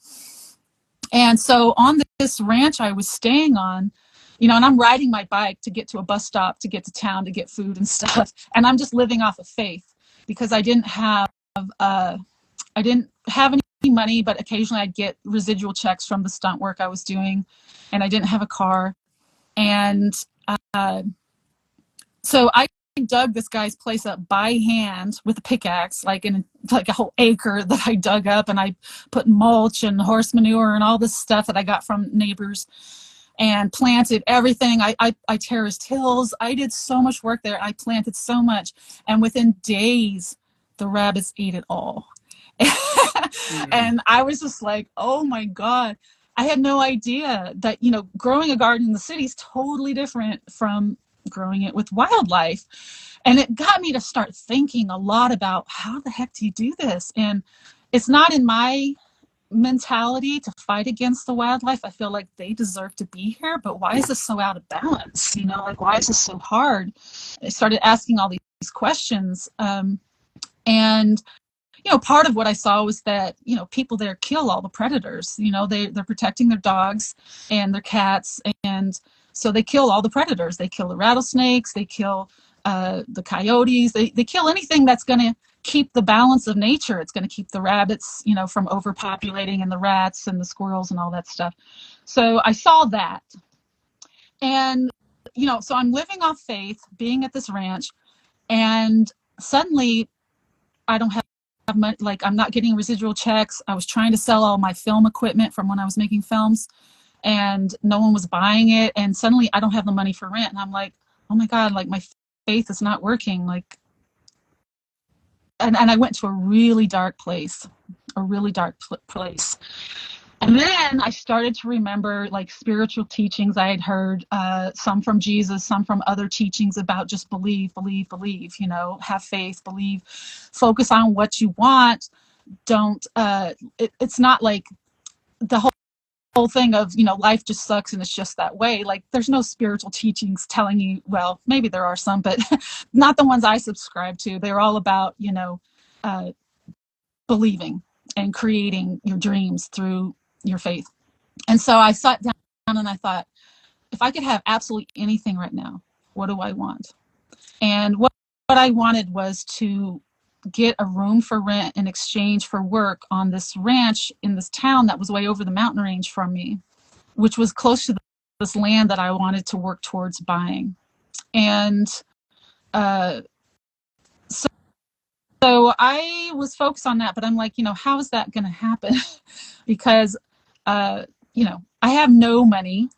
And so on this ranch I was staying on, and I'm riding my bike to get to a bus stop, to get to town, to get food and stuff. And I'm just living off of faith because I didn't have any money, but occasionally I'd get residual checks from the stunt work I was doing, and I didn't have a car. And so I dug this guy's place up by hand with a pickaxe, like a whole acre that I dug up, and I put mulch and horse manure and all this stuff that I got from neighbors and planted everything. I terraced hills. I did so much work there. I planted so much, and within days the rabbits ate it all. And I was just like, oh my God. I had no idea that, growing a garden in the city is totally different from growing it with wildlife. And it got me to start thinking a lot about how the heck do you do this? And it's not in my mentality to fight against the wildlife. I feel like they deserve to be here, but why is this so out of balance? Why is this so hard? I started asking all these questions. And part of what I saw was that, people there kill all the predators. They're protecting their dogs and their cats. And so they kill all the predators. They kill the rattlesnakes. They kill the coyotes. They kill anything that's going to keep the balance of nature. It's going to keep the rabbits, from overpopulating, and the rats and the squirrels and all that stuff. So I saw that. And, so I'm living off faith, being at this ranch, and suddenly I don't have money. Like, I'm not getting residual checks. I was trying to sell all my film equipment from when I was making films, and no one was buying it. And suddenly I don't have the money for rent. And I'm like, oh my God, like my faith is not working. Like, and I went to a really dark place. And then I started to remember like spiritual teachings I had heard, some from Jesus, some from other teachings about just believe, have faith, believe, focus on what you want. Don't, it's not like the whole thing of, life just sucks and it's just that way. Like, there's no spiritual teachings telling you, well, maybe there are some, but not the ones I subscribe to. They're all about, believing and creating your dreams through your faith. And so I sat down and I thought, if I could have absolutely anything right now, what do I want? And what I wanted was to get a room for rent in exchange for work on this ranch in this town that was way over the mountain range from me, which was close to this land that I wanted to work towards buying. And so I was focused on that, but I'm like, how is that going to happen? Because I have no money.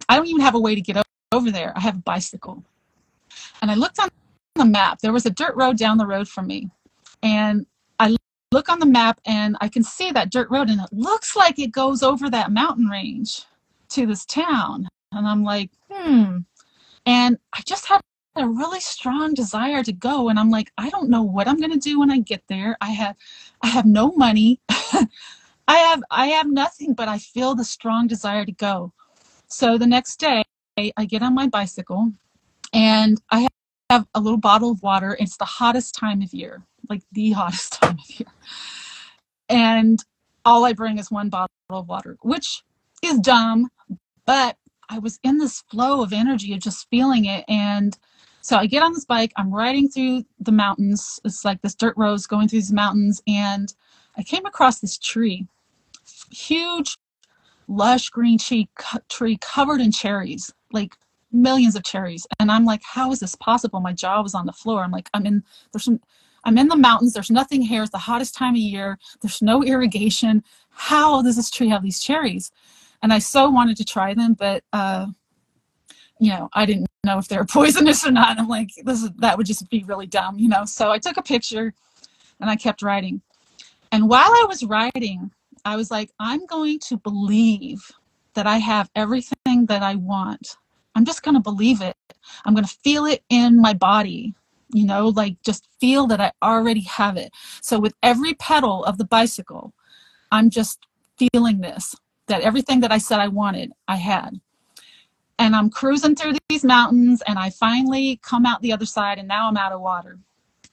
I don't even have a way to get over there. I have a bicycle. And I looked on the map. There was a dirt road down the road from me. And I look on the map and I can see that dirt road, and it looks like it goes over that mountain range to this town. And I'm like, And I just had a really strong desire to go. And I'm like, I don't know what I'm going to do when I get there. I have no money. I have nothing, but I feel the strong desire to go. So the next day I get on my bicycle and I have a little bottle of water. It's the hottest time of year, like the hottest time of year. And all I bring is one bottle of water, which is dumb, but I was in this flow of energy of just feeling it. And so I get on this bike, I'm riding through the mountains. It's like this dirt road going through these mountains. And I came across this tree, huge, lush green tree covered in cherries, like millions of cherries. And I'm like, how is this possible? My jaw was on the floor. I'm like, I'm in the mountains. There's nothing here. It's the hottest time of year. There's no irrigation. How does this tree have these cherries? And I so wanted to try them, but I didn't know if they were poisonous or not. I'm like, that would just be really dumb, So I took a picture and I kept riding. And while I was writing, I was like, I'm going to believe that I have everything that I want. I'm just going to believe it. I'm going to feel it in my body, like just feel that I already have it. So with every pedal of the bicycle, I'm just feeling this, that everything that I said I wanted, I had. And I'm cruising through these mountains, and I finally come out the other side, and now I'm out of water.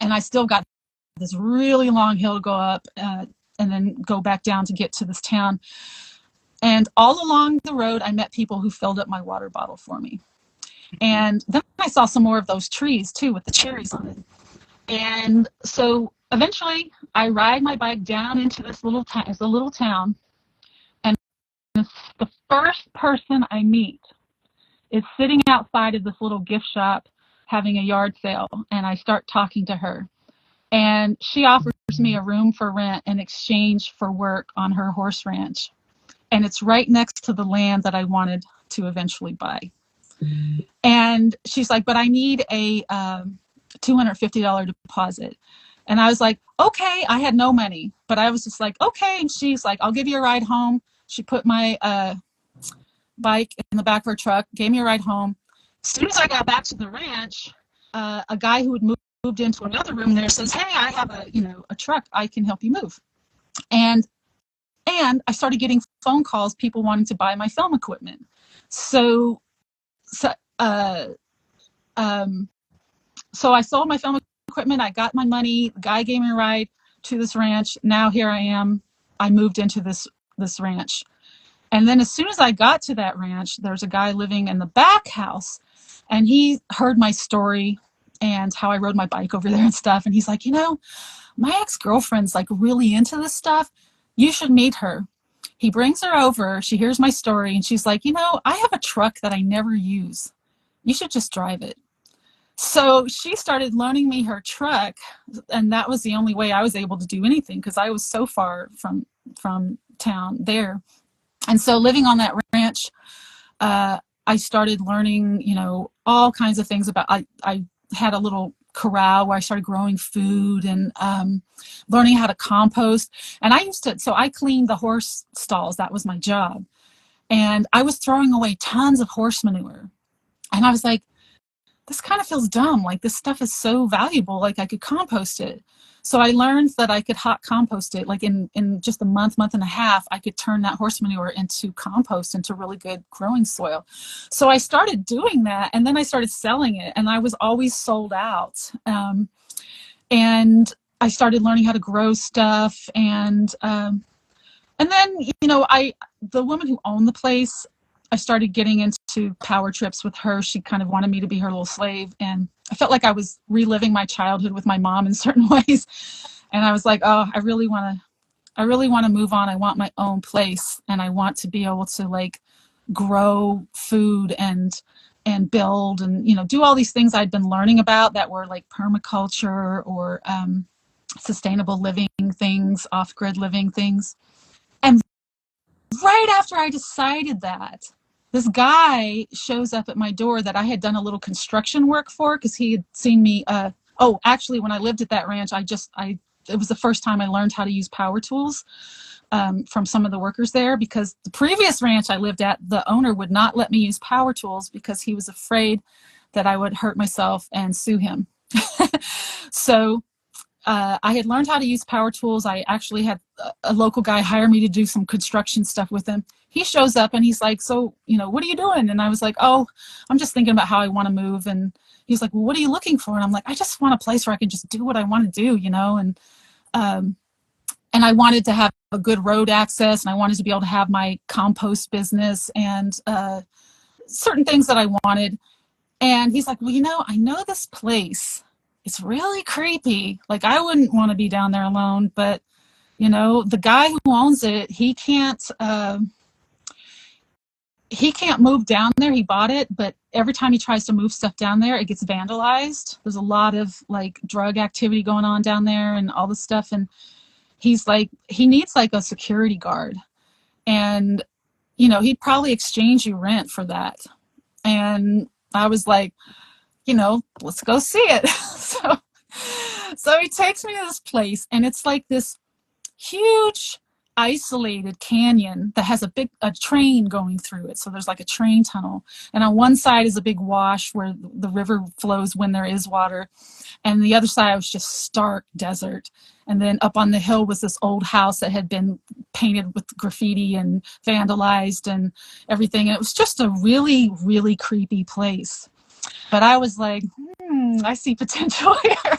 And I still got this really long hill to go up and then go back down to get to this town. And all along the road, I met people who filled up my water bottle for me. And then I saw some more of those trees, too, with the cherries on it. And so eventually, I ride my bike down into this little town. It's a little town. And the first person I meet is sitting outside of this little gift shop having a yard sale. And I start talking to her. And she offers me a room for rent in exchange for work on her horse ranch. And it's right next to the land that I wanted to eventually buy. And she's like, but I need a $250 deposit. And I was like, okay. I had no money, but I was just like, okay. And she's like, I'll give you a ride home. She put my bike in the back of her truck, gave me a ride home. As soon as I got back to the ranch, a guy who had moved into another room there says, hey, I have a truck. I can help you move. And I started getting phone calls, people wanting to buy my film equipment. So I sold my film equipment. I got my money. The guy gave me a ride to this ranch. Now here I am. I moved into this ranch. And then as soon as I got to that ranch, there's a guy living in the back house, and he heard my story and how I rode my bike over there and stuff. And he's like, my ex-girlfriend's like really into this stuff. You should meet her. He brings her over. She hears my story, and she's like, I have a truck that I never use. You should just drive it. So she started loaning me her truck, and that was the only way I was able to do anything because I was so far from town there. And so living on that ranch, I started learning, all kinds of things about, I had a little corral where I started growing food and learning how to compost. And I cleaned the horse stalls. That was my job. And I was throwing away tons of horse manure. And I was like, this kind of feels dumb. Like this stuff is so valuable. Like I could compost it. So I learned that I could hot compost it. Like in just a month and a half, I could turn that horse manure into compost, into really good growing soil. So I started doing that, and then I started selling it, and I was always sold out. And I started learning how to grow stuff, and then the woman who owned the place, I started getting into power trips with her. She kind of wanted me to be her little slave. And I felt like I was reliving my childhood with my mom in certain ways. And I was like, oh, I really want to move on. I want my own place. And I want to be able to like grow food and build and, do all these things I'd been learning about that were like permaculture or sustainable living things, off-grid living things. And right after I decided that, this guy shows up at my door that I had done a little construction work for because he had seen me. Actually, when I lived at that ranch, it was the first time I learned how to use power tools from some of the workers there, because the previous ranch I lived at, the owner would not let me use power tools because he was afraid that I would hurt myself and sue him. So I had learned how to use power tools. I actually had a local guy hire me to do some construction stuff with him. He shows up and he's like, so, what are you doing? And I was like, oh, I'm just thinking about how I want to move. And he's like, well, what are you looking for? And I'm like, I just want a place where I can just do what I want to do, and I wanted to have a good road access, and I wanted to be able to have my compost business and certain things that I wanted. And he's like, well, I know this place. It's really creepy. Like, I wouldn't want to be down there alone, but, the guy who owns it, he can't move down there. He bought it, but every time he tries to move stuff down there, it gets vandalized. There's a lot of like drug activity going on down there and all this stuff. And he's like, he needs like a security guard, and, he'd probably exchange you rent for that. And I was like, let's go see it. So he takes me to this place, and it's like this huge isolated canyon that has a train going through it. So there's like a train tunnel, and on one side is a big wash where the river flows when there is water, and the other side was just stark desert. And then up on the hill was this old house that had been painted with graffiti and vandalized and everything, and it was just a really, really creepy place. But I was like, I see potential here.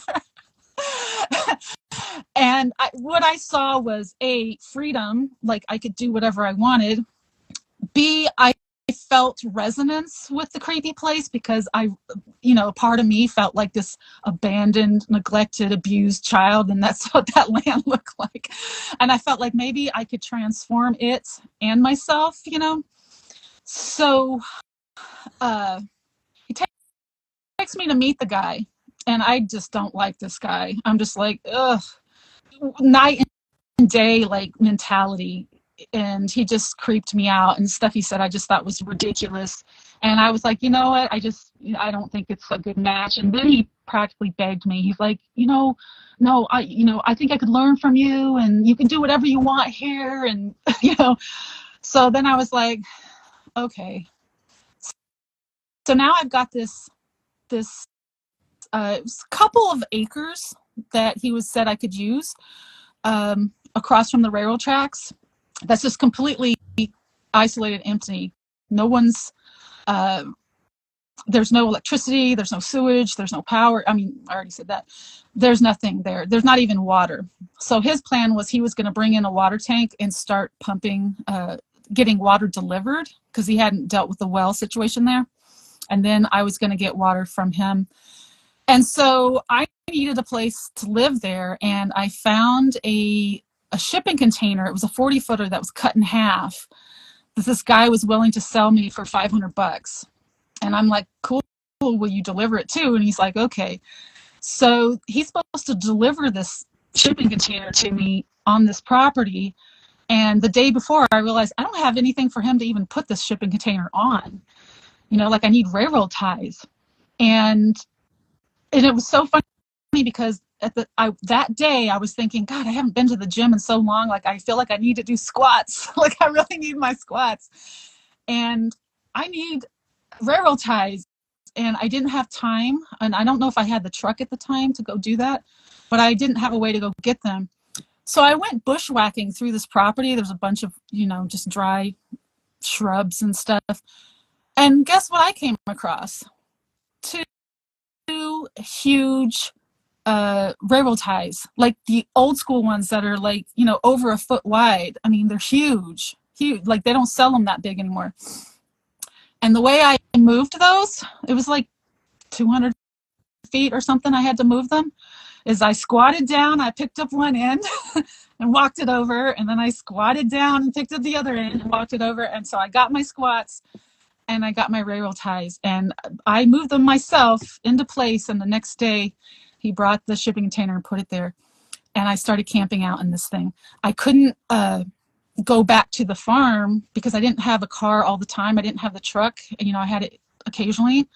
And what I saw was A, freedom, like I could do whatever I wanted. B, I felt resonance with the creepy place because part of me felt like this abandoned, neglected, abused child, and that's what that land looked like. And I felt like maybe I could transform it and myself, So he takes me to meet the guy, and I just don't like this guy. I'm just like, ugh, night and day like mentality. And he just creeped me out, and stuff he said I just thought was ridiculous. And I was like, you know what, I don't think it's a good match. And then he practically begged me. He's like, no, I think I could learn from you, and you can do whatever you want here. And so then I was like, okay. So now I've got this couple of acres that he said I could use across from the railroad tracks. That's just completely isolated, empty. No one's, there's no electricity, there's no sewage, there's no power. I mean, I already said that. There's nothing there. There's not even water. So his plan was he was going to bring in a water tank and start pumping, getting water delivered, because he hadn't dealt with the well situation there. And then I was going to get water from him. And so I needed a place to live there, and I found a shipping container. It was a 40-footer that was cut in half that this guy was willing to sell me for $500. And I'm like, cool, will you deliver it too? And he's like, okay. So he's supposed to deliver this shipping container to me on this property. And the day before, I realized I don't have anything for him to even put this shipping container on. Like I need railroad ties. And it was so funny because that day I was thinking, God, I haven't been to the gym in so long. Like I feel like I need to do squats. Like I really need my squats, and I need railroad ties. And I didn't have time, and I don't know if I had the truck at the time to go do that, but I didn't have a way to go get them. So I went bushwhacking through this property. There's a bunch of just dry shrubs and stuff. And guess what I came across? Two huge railroad ties, like the old school ones that are like, over a foot wide. I mean, they're huge, like they don't sell them that big anymore. And the way I moved those, it was like 200 feet or something. I had to move them is I squatted down, I picked up one end and walked it over. And then I squatted down and picked up the other end and walked it over. And so I got my squats and I got my railroad ties, and I moved them myself into place. And the next day he brought the shipping container and put it there, and I started camping out in this thing. I couldn't go back to the farm because I didn't have a car all the time. I didn't have the truck. I had it occasionally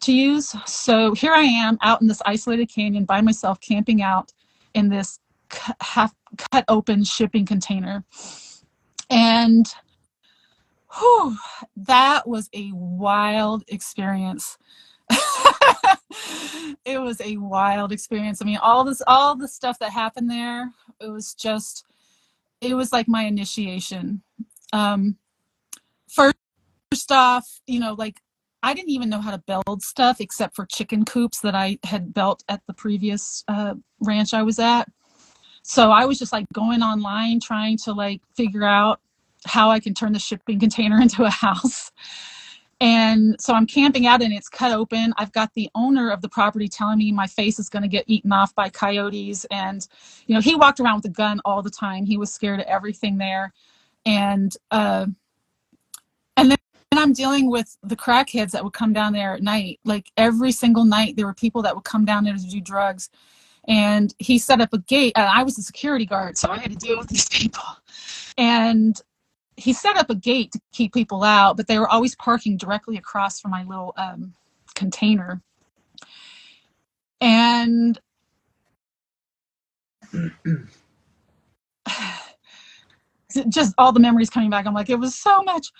to use. So here I am out in this isolated canyon by myself, camping out in this half cut open shipping container. And that was a wild experience. It was a wild experience. I mean, all the stuff that happened there, it was like my initiation. First off, like I didn't even know how to build stuff except for chicken coops that I had built at the previous ranch I was at. So I was just like going online trying to like figure out how I can turn the shipping container into a house. And so I'm camping out and it's cut open. I've got the owner of the property telling me my face is going to get eaten off by coyotes. And, he walked around with a gun all the time. He was scared of everything there. And then I'm dealing with the crackheads that would come down there at night. Like every single night, there were people that would come down there to do drugs. And he set up a gate. I was a security guard, so I had to deal with these people. And he set up a gate to keep people out, but they were always parking directly across from my little container. And just all the memories coming back. I'm like, it was so much.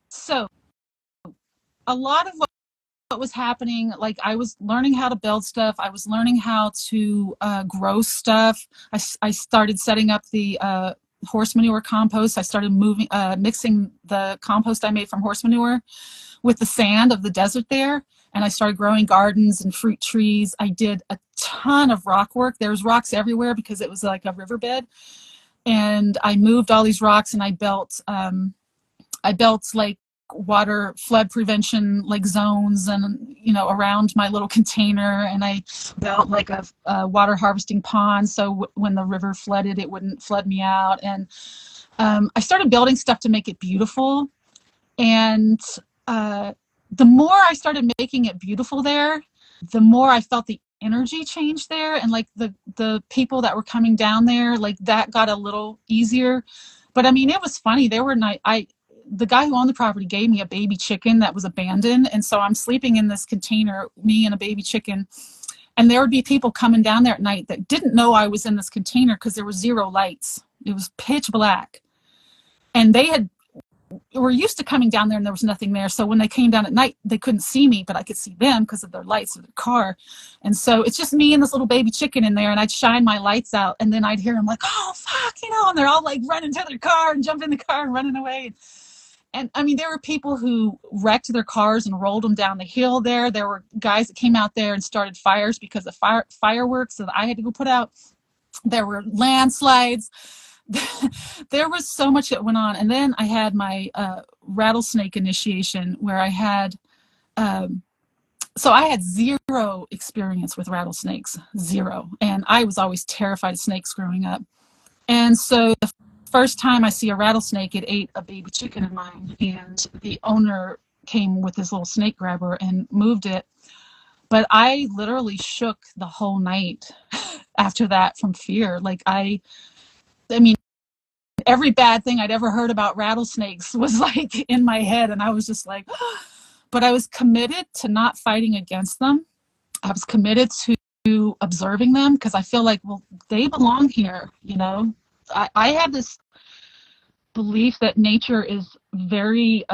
So a lot of what was happening, like I was learning how to build stuff. I was learning how to grow stuff. I started setting up the horse manure compost. I started mixing the compost I made from horse manure with the sand of the desert there. And I started growing gardens and fruit trees. I did a ton of rock work. There was rocks everywhere because it was like a riverbed. And I moved all these rocks, and I built like water flood prevention like zones, and around my little container. And I built like a water harvesting pond, so when the river flooded, it wouldn't flood me out. And I started building stuff to make it beautiful. And the more I started making it beautiful there, the more I felt the energy change there. And like the people that were coming down there, like that got a little easier. But I mean, it was funny. There were the guy who owned the property gave me a baby chicken that was abandoned. And so I'm sleeping in this container, me and a baby chicken. And there would be people coming down there at night that didn't know I was in this container because there were zero lights. It was pitch black. And they were used to coming down there and there was nothing there. So when they came down at night, they couldn't see me, but I could see them because of their lights of their car. And so it's just me and this little baby chicken in there, and I'd shine my lights out, and then I'd hear them like, oh, fuck, and they're all like running to their car and jumping in the car and running away. And I mean, there were people who wrecked their cars and rolled them down the hill there. There were guys that came out there and started fires because of fireworks that I had to go put out. There were landslides. There was so much that went on. And then I had my rattlesnake initiation where I had, so I had zero experience with rattlesnakes, zero. And I was always terrified of snakes growing up. And so the first time I see a rattlesnake, it ate a baby chicken of mine. And the owner came with his little snake grabber and moved it. But I literally shook the whole night after that from fear. Like I mean, every bad thing I'd ever heard about rattlesnakes was like in my head. And I was just like, but I was committed to not fighting against them. I was committed to observing them because I feel like, well, they belong here. I had this belief that nature is very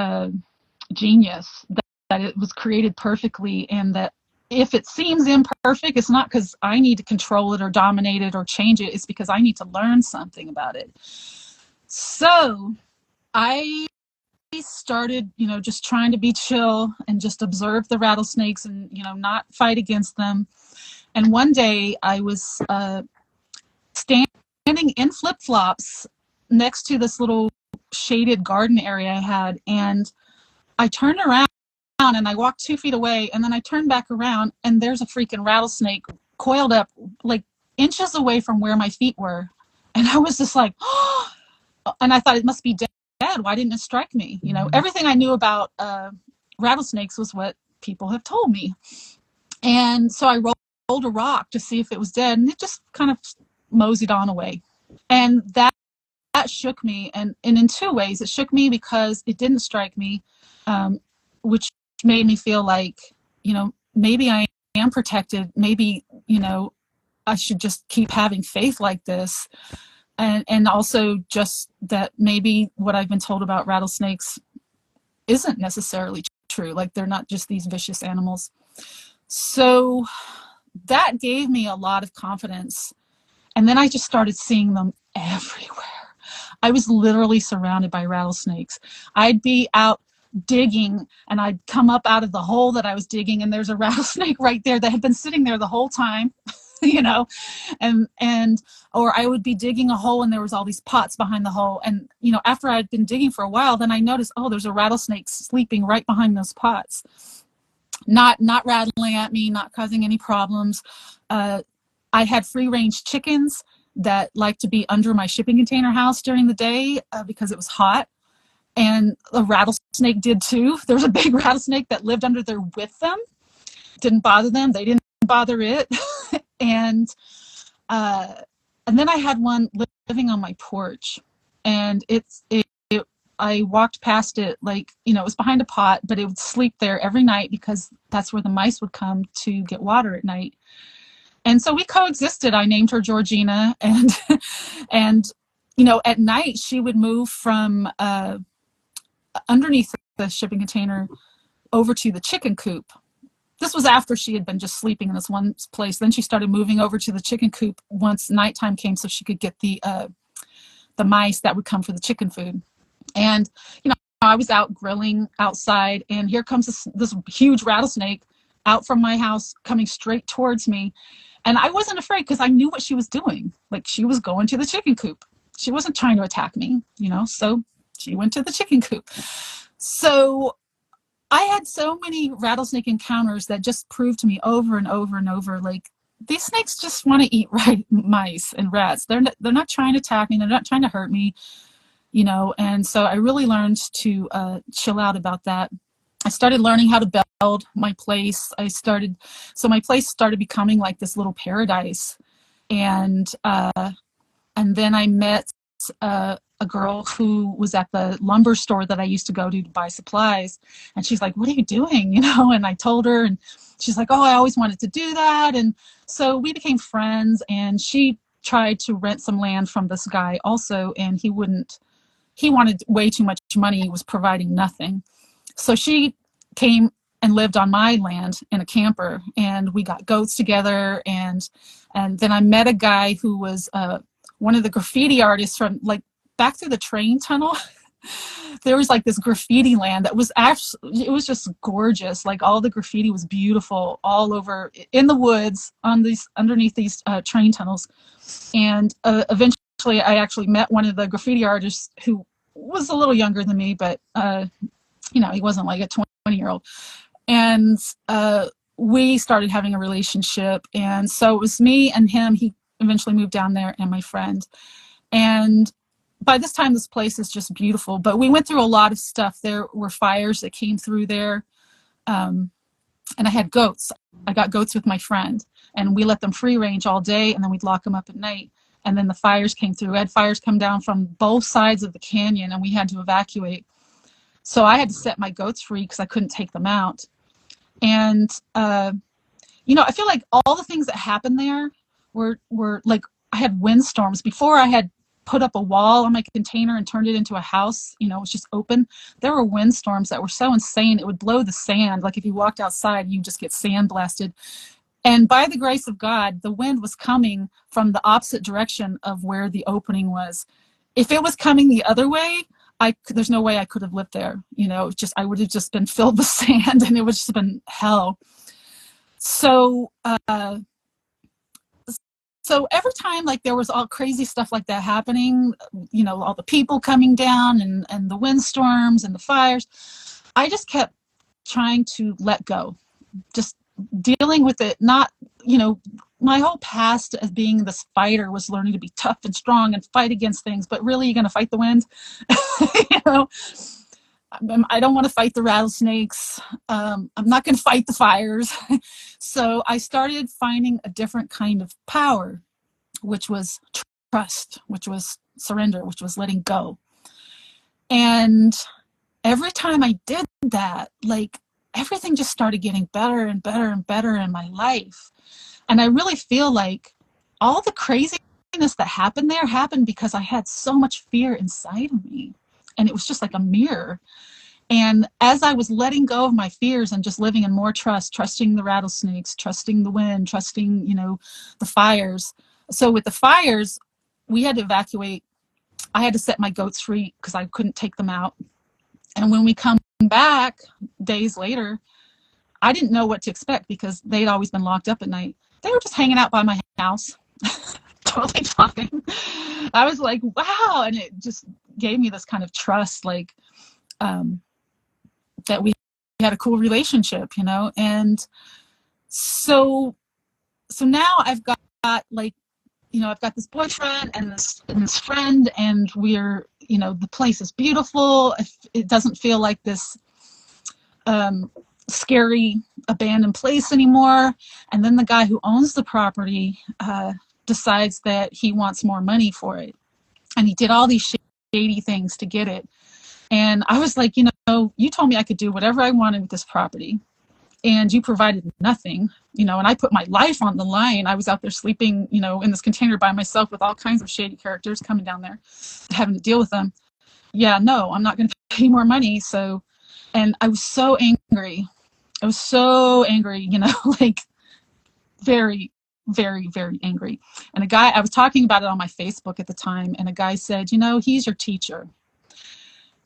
genius, that it was created perfectly, and that if it seems imperfect, it's not because I need to control it or dominate it or change it. It's because I need to learn something about it. So I started, just trying to be chill and just observe the rattlesnakes and, not fight against them. And one day I was standing in flip-flops next to this little shaded garden area I had. And I turned around and I walked 2 feet away, and then I turned back around, and there's a freaking rattlesnake coiled up like inches away from where my feet were. And I was just like, oh, and I thought it must be dead. Why didn't it strike me? Everything I knew about rattlesnakes was what people have told me. And so I rolled a rock to see if it was dead, and it just kind of moseyed on away. And that shook me. And in two ways, it shook me because it didn't strike me, which made me feel like, maybe I am protected. Maybe, I should just keep having faith like this. And also just that maybe what I've been told about rattlesnakes isn't necessarily true. Like they're not just these vicious animals. So that gave me a lot of confidence. And then I just started seeing them everywhere. I was literally surrounded by rattlesnakes. I'd be out digging and I'd come up out of the hole that I was digging, and there's a rattlesnake right there that had been sitting there the whole time. Or I would be digging a hole and there was all these pots behind the hole. And, after I'd been digging for a while, then I noticed, oh, there's a rattlesnake sleeping right behind those pots. Not rattling at me, not causing any problems. I had free range chickens that liked to be under my shipping container house during the day because it was hot. And a rattlesnake did too. There was a big rattlesnake that lived under there with them. Didn't bother them. They didn't bother it. And then I had one living on my porch, and I walked past it like, it was behind a pot, but it would sleep there every night because that's where the mice would come to get water at night. And so we coexisted. I named her Georgina, and and you know, at night she would move from underneath the shipping container over to the chicken coop. This was after she had been just sleeping in this one place. Then she started moving over to the chicken coop once nighttime came, so she could get the mice that would come for the chicken food. And you know, I was out grilling outside, and here comes this huge rattlesnake out from my house, coming straight towards me. And I wasn't afraid because I knew what she was doing. Like, she was going to the chicken coop. She wasn't trying to attack me, you know, so she went to the chicken coop. So I had so many rattlesnake encounters that just proved to me over and over and over, like, these snakes just want to eat mice and rats. They're not trying to attack me. They're not trying to hurt me, you know. And so I really learned to chill out about that. I started learning how to build my place. So my place started becoming like this little paradise. And then I met a girl who was at the lumber store that I used to go to buy supplies. And she's like, "What are you doing?" You know, and I told her, and she's like, "Oh, I always wanted to do that." And so we became friends, and she tried to rent some land from this guy also, and he wanted way too much money. He was providing nothing. So she came and lived on my land in a camper, and we got goats together. And then I met a guy who was one of the graffiti artists from, like, back through the train tunnel. There was like this graffiti land that was actually, it was just gorgeous. Like, all the graffiti was beautiful all over in the woods underneath these train tunnels. And eventually I actually met one of the graffiti artists who was a little younger than me, but you know, he wasn't like a 20-year-old. And we started having a relationship. And so it was me and him. He eventually moved down there, and my friend. And by this time, this place is just beautiful. But we went through a lot of stuff. There were fires that came through there. And I had goats. I got goats with my friend. And we let them free range all day, and then we'd lock them up at night. And then the fires came through. We had fires come down from both sides of the canyon, and we had to evacuate. So I had to set my goats free because I couldn't take them out. And, you know, I feel like all the things that happened there were like, I had windstorms. Before I had put up a wall on my container and turned it into a house, you know, it was just open. There were windstorms that were so insane. It would blow the sand. Like, if you walked outside, you just get sand blasted. And by the grace of God, the wind was coming from the opposite direction of where the opening was. If it was coming the other way, there's no way I could have lived there. You know, I would have just been filled with sand, and it would just have been hell. So every time, like, there was all crazy stuff like that happening, you know, all the people coming down and the windstorms and the fires, I just kept trying to let go, just dealing with it. Not, you know, my whole past as being this fighter was learning to be tough and strong and fight against things, but really, you're going to fight the wind? You know, I don't want to fight the rattlesnakes. I'm not going to fight the fires. So I started finding a different kind of power, which was trust, which was surrender, which was letting go. And every time I did that, like, everything just started getting better and better and better in my life. And I really feel like all the craziness that happened there happened because I had so much fear inside of me. And it was just like a mirror. And as I was letting go of my fears and just living in more trust, trusting the rattlesnakes, trusting the wind, trusting, you know, the fires. So with the fires, we had to evacuate. I had to set my goats free because I couldn't take them out. And when we come back days later, I didn't know what to expect because they'd always been locked up at night. They were just hanging out by my house, totally fine. I was like, wow. And it just gave me this kind of trust, like, that we had a cool relationship, you know? And so now I've got, like, you know, I've got this boyfriend and this friend, and we're, you know, the place is beautiful. It doesn't feel like this scary abandoned place anymore. And then the guy who owns the property decides that he wants more money for it. And he did all these shady things to get it. And I was like, you know, you told me I could do whatever I wanted with this property. and you provided nothing, you know, and I put my life on the line. I was out there sleeping, you know, in this container by myself with all kinds of shady characters coming down there, having to deal with them. Yeah, no, I'm not going to pay more money. So, and I was so angry. I was so angry, you know, like very, very, very angry. And a guy, I was talking about it on my Facebook at the time, and a guy said, you know, he's your teacher.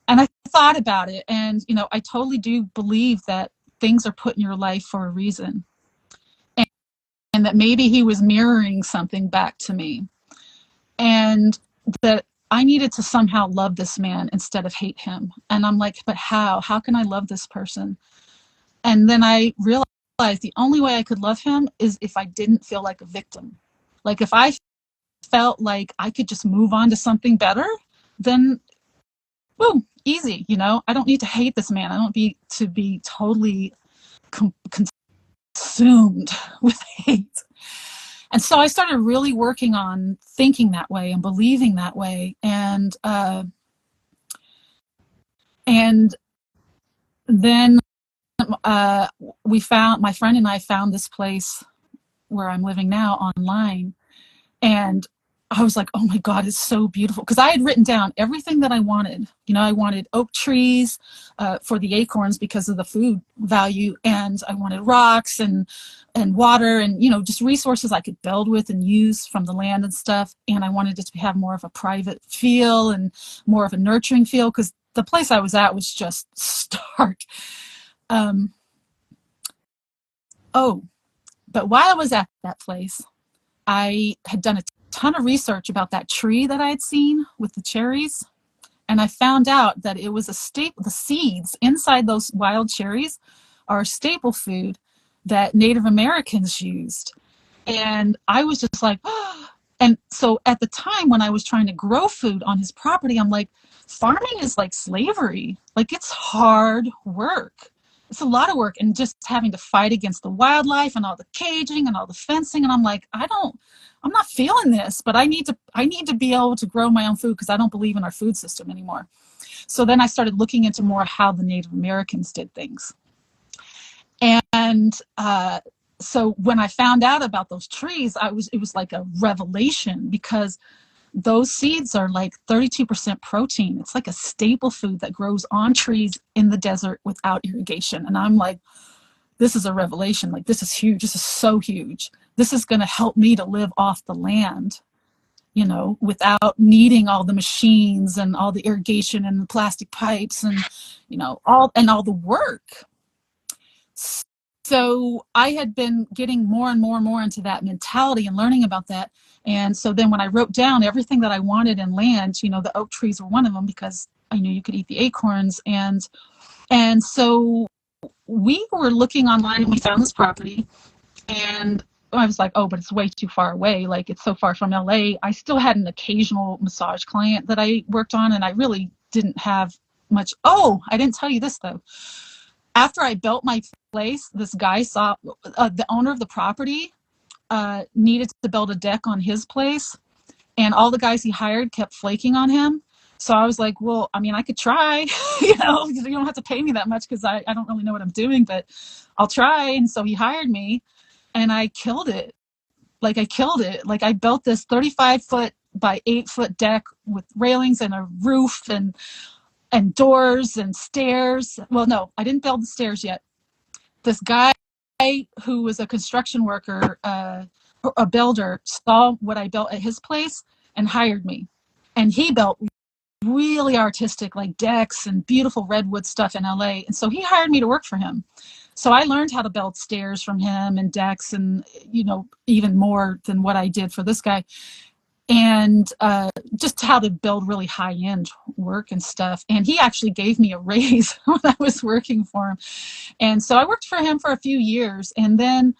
And I thought about it, and, you know, I totally do believe that things are put in your life for a reason. And that maybe he was mirroring something back to me. And that I needed to somehow love this man instead of hate him. And I'm like, but how? How can I love this person? And then I realized the only way I could love him is if I didn't feel like a victim. Like if I felt like I could just move on to something better, then boom, easy, you know? I don't need to hate this man. I don't need to be totally consumed with hate. And so I started really working on thinking that way and believing that way. And then we found, my friend and I found this place where I'm living now online. And I was like, oh my God, it's so beautiful. Because I had written down everything that I wanted. You know, I wanted oak trees for the acorns because of the food value. And I wanted rocks and water and, you know, just resources I could build with and use from the land and stuff. And I wanted it to have more of a private feel and more of a nurturing feel, because the place I was at was just stark. But while I was at that place, I had done a ton of research about that tree that I had seen with the cherries. And I found out that it was the seeds inside those wild cherries are a staple food that Native Americans used. And I was just like, oh. And so at the time when I was trying to grow food on his property, I'm like, farming is like slavery. Like, it's hard work. It's a lot of work, and just having to fight against the wildlife and all the caging and all the fencing. And I'm like, I'm not feeling this, but I need to be able to grow my own food, because I don't believe in our food system anymore. So then I started looking into more how the Native Americans did things. And so when I found out about those trees, it was like a revelation, because those seeds are like 32% protein. It's like a staple food that grows on trees in the desert without irrigation. And I'm like, this is a revelation. Like, this is huge. This is so huge. This is going to help me to live off the land, you know, without needing all the machines and all the irrigation and the plastic pipes and, you know, all the work. So I had been getting more and more and more into that mentality and learning about that. And so then when I wrote down everything that I wanted in land, you know, the oak trees were one of them, because I knew you could eat the acorns. And so we were looking online and we found this property, and I was like, oh, but it's way too far away. Like, it's so far from LA. I still had an occasional massage client that I worked on, and I really didn't have much. Oh, I didn't tell you this though. After I built my place, this guy saw the owner of the property needed to build a deck on his place, and all the guys he hired kept flaking on him. So I was like, well, I mean, I could try, you know, you don't have to pay me that much, because I don't really know what I'm doing, but I'll try. And so he hired me, and I killed it. Like, I built this 35-foot by 8-foot deck with railings and a roof and doors and stairs. Well, no, I didn't build the stairs yet. This guy who was a construction worker, a builder, saw what I built at his place and hired me. And he built really artistic, like, decks and beautiful redwood stuff in LA. And so he hired me to work for him. So I learned how to build stairs from him and decks, and, you know, even more than what I did for this guy. And just how to build really high-end work and stuff. And he actually gave me a raise when I was working for him. And so I worked for him for a few years. And then,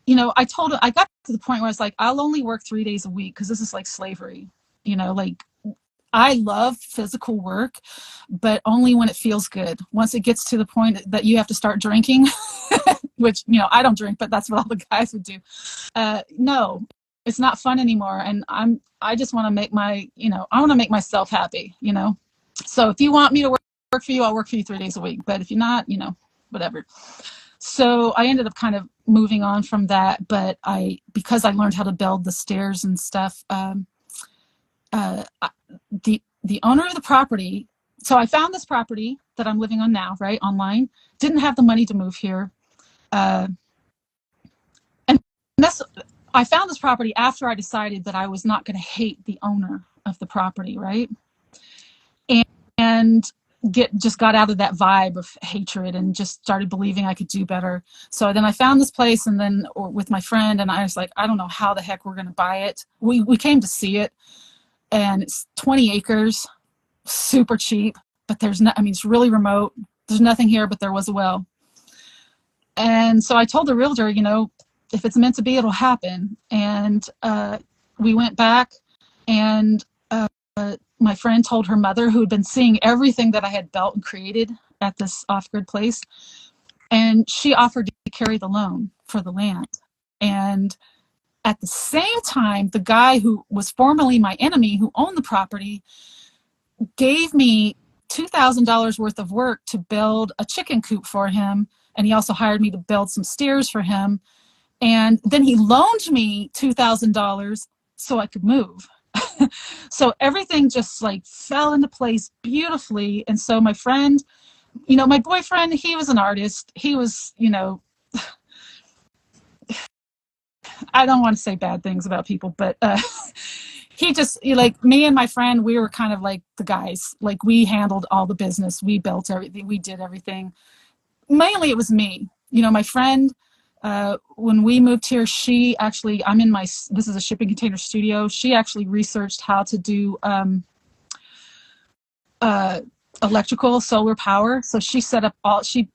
you know, I got to the point where I was like, I'll only work 3 days a week, because this is like slavery. You know, like, I love physical work, but only when it feels good. Once it gets to the point that you have to start drinking, which, you know, I don't drink, but that's what all the guys would do. No, it's not fun anymore. And I just want to make I want to make myself happy, you know? So if you want me to work for you, I'll work for you 3 days a week. But if you're not, you know, whatever. So I ended up kind of moving on from that, but because I learned how to build the stairs and stuff, the owner of the property, so I found this property that I'm living on now, right, online, didn't have the money to move here. And this, I found this property after I decided that I was not going to hate the owner of the property, right? And just got out of that vibe of hatred and just started believing I could do better. So then I found this place, and then with my friend, and I was like, I don't know how the heck we're going to buy it. We came to see it, and it's 20 acres, super cheap, but it's really remote. There's nothing here, but there was a well. And so I told the realtor, if it's meant to be, it'll happen. And we went back, and my friend told her mother, who had been seeing everything that I had built and created at this off-grid place, and she offered to carry the loan for the land. And at the same time, the guy who was formerly my enemy, who owned the property, gave me $2,000 worth of work to build a chicken coop for him, and he also hired me to build some stairs for him. And then he loaned me $2,000 so I could move. So everything just fell into place beautifully. And so my friend, my boyfriend, he was an artist. He was, I don't want to say bad things about people, but he just, me and my friend, we were kind of like the guys. We handled all the business. We built everything. We did everything. Mainly it was me. My friend, when we moved here, she actually, this is a shipping container studio. She actually researched how to do electrical solar power. So she set up she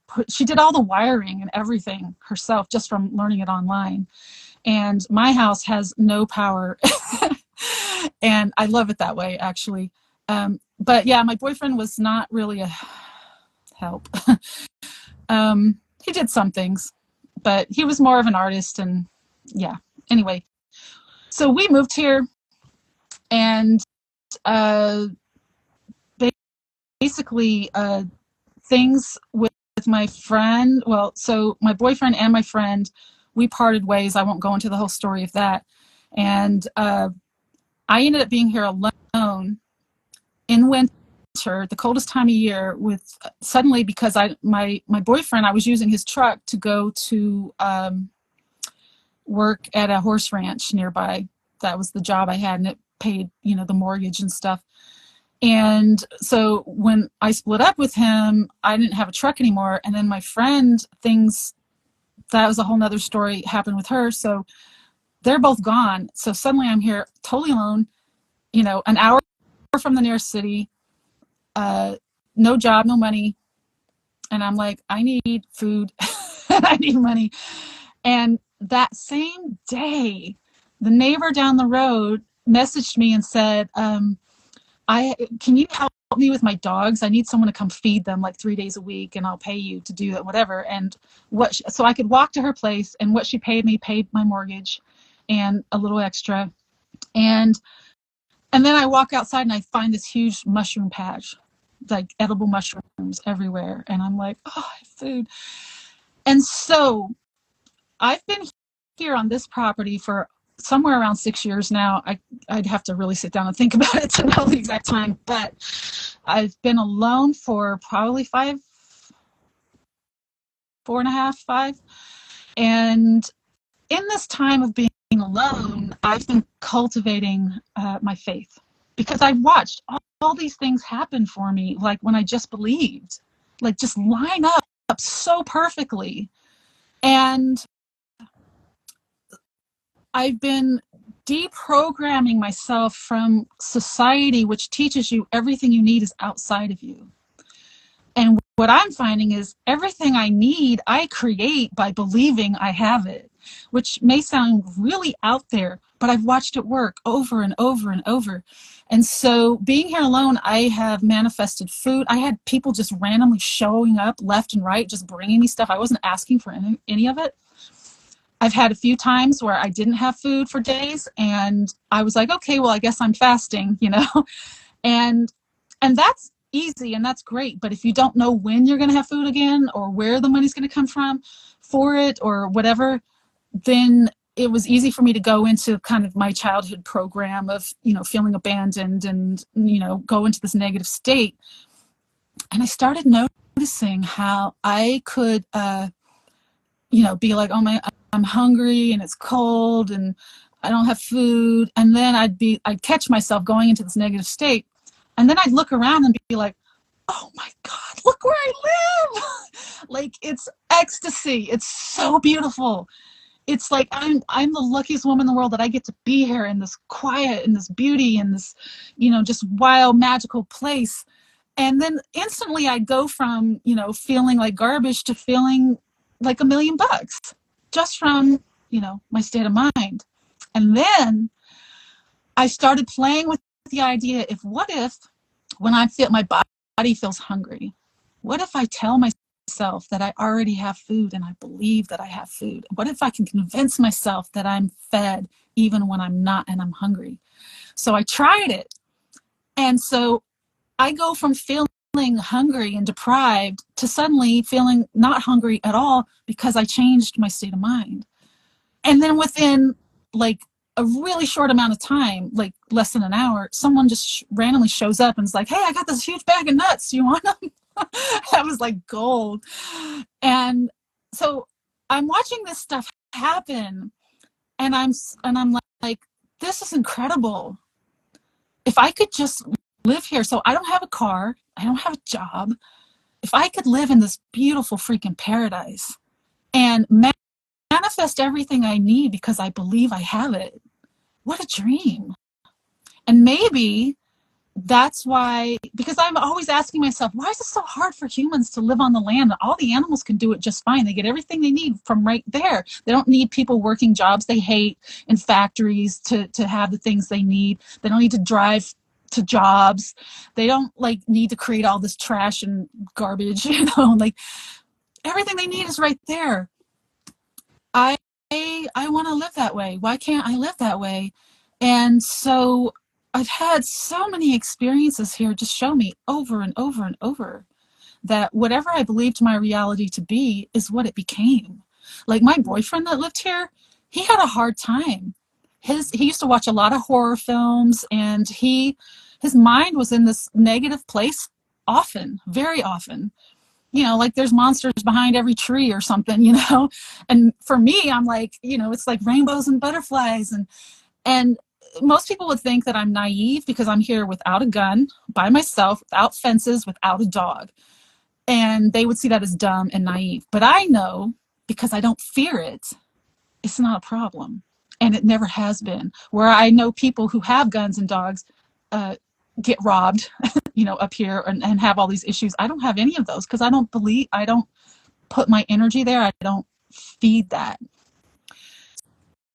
did all the wiring and everything herself just from learning it online. And my house has no power. And I love it that way, actually. But yeah, my boyfriend was not really a help. He did some things, but he was more of an artist. And yeah, anyway, so we moved here, and basically things with my friend, so my boyfriend and my friend, we parted ways. I won't go into the whole story of that. And I ended up being here alone in winter, the coldest time of year, suddenly because my boyfriend, I was using his truck to go to work at a horse ranch nearby. That was the job I had, and it paid, the mortgage and stuff. And so when I split up with him, I didn't have a truck anymore. And then my friend, that was a whole nother story, happened with her. So they're both gone. So suddenly I'm here totally alone, an hour from the nearest city, no job, no money. And I'm like, I need food. I need money. And that same day, the neighbor down the road messaged me and said, can you help me with my dogs? I need someone to come feed them 3 days a week, and I'll pay you to do that, whatever. And so I could walk to her place, and what she paid me paid my mortgage and a little extra. And then I walk outside and I find this huge mushroom patch, edible mushrooms everywhere. And I'm like, oh, I have food. And so I've been here on this property for somewhere around 6 years now. I'd have to really sit down and think about it to know the exact time, but I've been alone for probably 4.5. And in this time of being alone, I've been cultivating my faith, because I've watched all these things happen for me, when I just believed, just line up so perfectly. And I've been deprogramming myself from society, which teaches you everything you need is outside of you. And what I'm finding is everything I need, I create by believing I have it, which may sound really out there, but I've watched it work over and over and over. And so being here alone, I have manifested food. I had people just randomly showing up left and right, just bringing me stuff. I wasn't asking for any of it. I've had a few times where I didn't have food for days, and I was like, okay, well, I guess I'm fasting, And easy, and that's great. But if you don't know when you're going to have food again, or where the money's going to come from for it, or whatever, then it was easy for me to go into kind of my childhood program of, feeling abandoned and, go into this negative state. And I started noticing how I could, be like, I'm hungry and it's cold and I don't have food. And then I'd catch myself going into this negative state. And then I'd look around and be like, oh my God, look where I live. Like, it's ecstasy. It's so beautiful. It's like I'm the luckiest woman in the world that I get to be here in this quiet and this beauty and this, just wild, magical place. And then instantly I go from, feeling like garbage to feeling like $1 million just from, my state of mind. And then I started playing with the idea what if when I feel my body feels hungry, what if I tell myself that I already have food and I believe that I have food? What if I can convince myself that I'm fed even when I'm not and I'm hungry? So I tried it. And so I go from feeling hungry and deprived to suddenly feeling not hungry at all because I changed my state of mind. And then within like a really short amount of time, like less than an hour, someone just randomly shows up and is like, hey, I got this huge bag of nuts. Do you want them? That was like gold. And so I'm watching this stuff happen and I'm like, this is incredible. If I could just live here. So I don't have a car. I don't have a job. If I could live in this beautiful freaking paradise and manifest everything I need because I believe I have it, what a dream. And maybe that's why, because I'm always asking myself, why is it so hard for humans to live on the land? All the animals can do it just fine. They get everything they need from right there. They don't need people working jobs they hate in factories to have the things they need. They don't need to drive to jobs. They don't need to create all this trash and garbage, like everything they need is right there. I want to live that way. Why can't I live that way? And so I've had so many experiences here just show me over and over and over that whatever I believed my reality to be is what it became. Like my boyfriend that lived here, he had a hard time. He used to watch a lot of horror films, and his mind was in this negative place often, very often. Like there's monsters behind every tree or something, And for me, I'm like, it's like rainbows and butterflies. And most people would think that I'm naive because I'm here without a gun, by myself, without fences, without a dog. And they would see that as dumb and naive. But I know, because I don't fear it, it's not a problem. And it never has been. Where I know people who have guns and dogs get robbed, up here and have all these issues. I don't have any of those because I don't put my energy there. I don't feed that.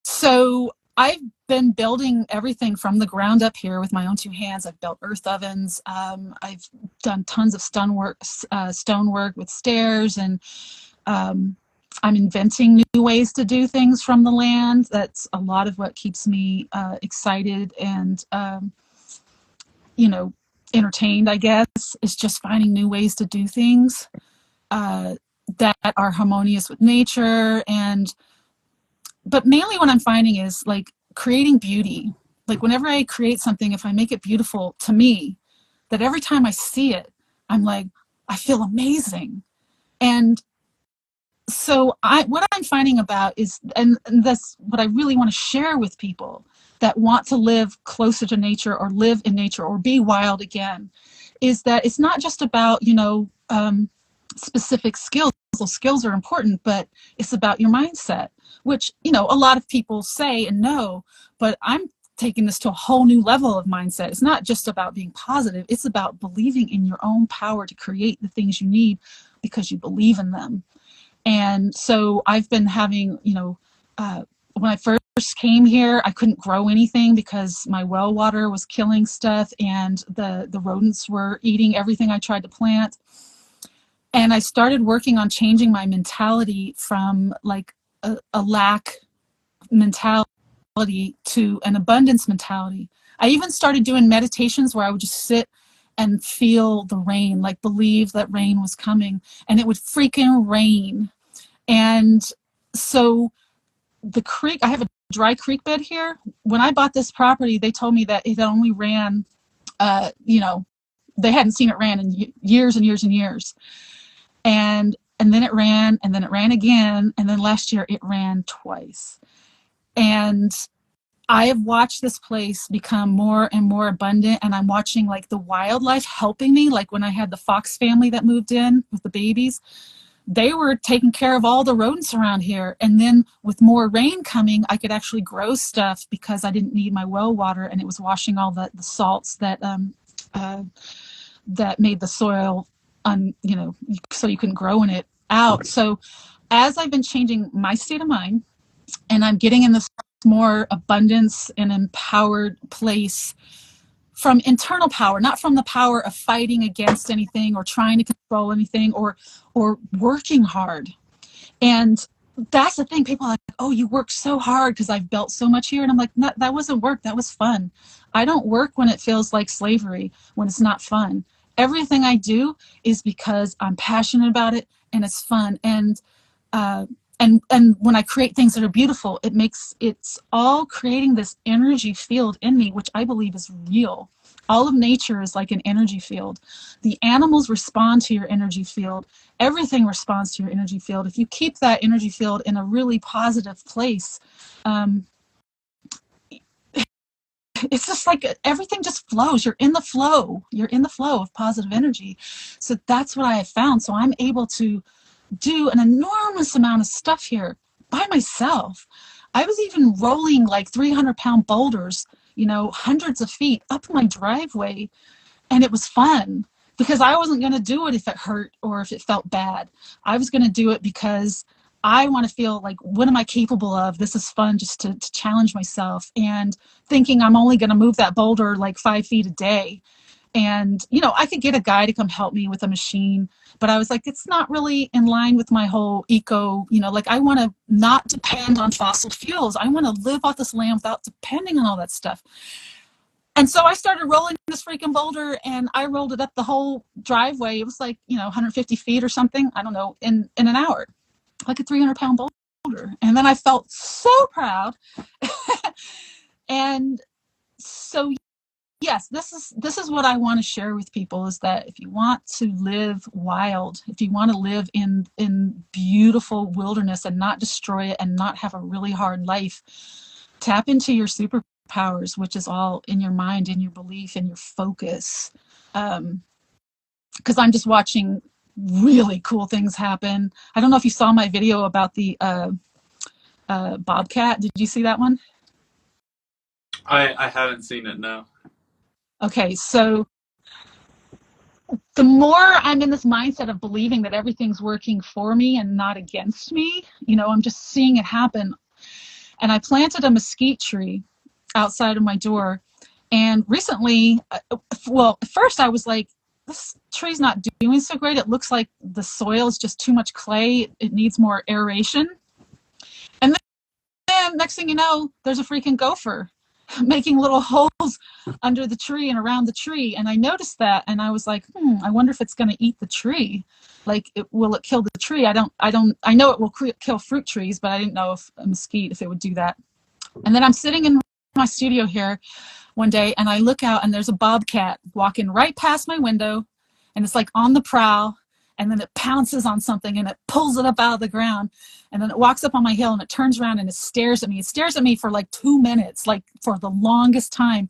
So I've been building everything from the ground up here with my own two hands. I've built earth ovens. I've done tons of stonework with stairs, and I'm inventing new ways to do things from the land. That's a lot of what keeps me excited and, entertained, I guess, is just finding new ways to do things that are harmonious with nature. But mainly what I'm finding is like creating beauty. Like whenever I create something, if I make it beautiful to me, that every time I see it, I'm like, I feel amazing. And so what I'm finding about is, and that's what I really want to share with people that want to live closer to nature or live in nature or be wild again, is that it's not just about, specific skills. Those skills are important, but it's about your mindset, which, a lot of people say and know, but I'm taking this to a whole new level of mindset. It's not just about being positive. It's about believing in your own power to create the things you need because you believe in them. And so I've been having, when I first came here, I couldn't grow anything because my well water was killing stuff and the rodents were eating everything I tried to plant. And I started working on changing my mentality from like a lack mentality to an abundance mentality. I even started doing meditations where I would just sit and feel the rain, like believe that rain was coming, and it would freaking rain. And so the creek, I have a dry creek bed here. When I bought this property, they told me that it only ran, they hadn't seen it ran in years and years and years. And then it ran, and then it ran again, and then last year it ran twice. And I have watched this place become more and more abundant, and I'm watching like the wildlife helping me. Like when I had the fox family that moved in with the babies, they were taking care of all the rodents around here. And then with more rain coming, I could actually grow stuff because I didn't need my well water, and it was washing all the salts that that made the soil so you couldn't grow in it out. So as I've been changing my state of mind, and I'm getting in this more abundance and empowered place from internal power, not from the power of fighting against anything or trying to control anything or working hard. And that's the thing. People are like, oh, you work so hard because I've built so much here. And I'm like, no, that wasn't work. That was fun. I don't work when it feels like slavery, when it's not fun. Everything I do is because I'm passionate about it and it's fun. And when I create things that are beautiful, it's all creating this energy field in me, which I believe is real. All of nature is like an energy field. The animals respond to your energy field. Everything responds to your energy field. If you keep that energy field in a really positive place, it's just like everything just flows. You're in the flow. You're in the flow of positive energy. So that's what I have found. So I'm able to do an enormous amount of stuff here by myself. I was even rolling like 300-pound boulders, hundreds of feet up my driveway. And it was fun because I wasn't going to do it if it hurt or if it felt bad. I was going to do it because I want to feel like, what am I capable of? This is fun, just to challenge myself, and thinking I'm only going to move that boulder like 5 feet a day. And, I could get a guy to come help me with a machine, but I was like, it's not really in line with my whole like I want to not depend on fossil fuels. I want to live off this land without depending on all that stuff. And so I started rolling this freaking boulder, and I rolled it up the whole driveway. It was like, 150 feet or something. I don't know, in an hour, like a 300-pound boulder. And then I felt so proud. And so, yes, this is what I want to share with people, is that if you want to live wild, if you want to live in beautiful wilderness and not destroy it and not have a really hard life, tap into your superpowers, which is all in your mind, in your belief, in your focus. Because I'm just watching really cool things happen. I don't know if you saw my video about the bobcat. Did you see that one? I haven't seen it, no. Okay, so the more I'm in this mindset of believing that everything's working for me and not against me, I'm just seeing it happen. And I planted a mesquite tree outside of my door. And recently, at first I was like, this tree's not doing so great. It looks like the soil is just too much clay. It needs more aeration. And then next thing you know, there's a freaking gopher making little holes under the tree and around the tree. And I noticed that, and I was like, I wonder if it's going to eat the tree. Like, will it kill the tree? I know it will kill fruit trees, but I didn't know if a mesquite, if it would do that. And then I'm sitting in my studio here one day, and I look out, and there's a bobcat walking right past my window, and it's like on the prowl. And then it pounces on something and it pulls it up out of the ground. And then it walks up on my hill and it turns around and it stares at me. It stares at me for like 2 minutes, like for the longest time.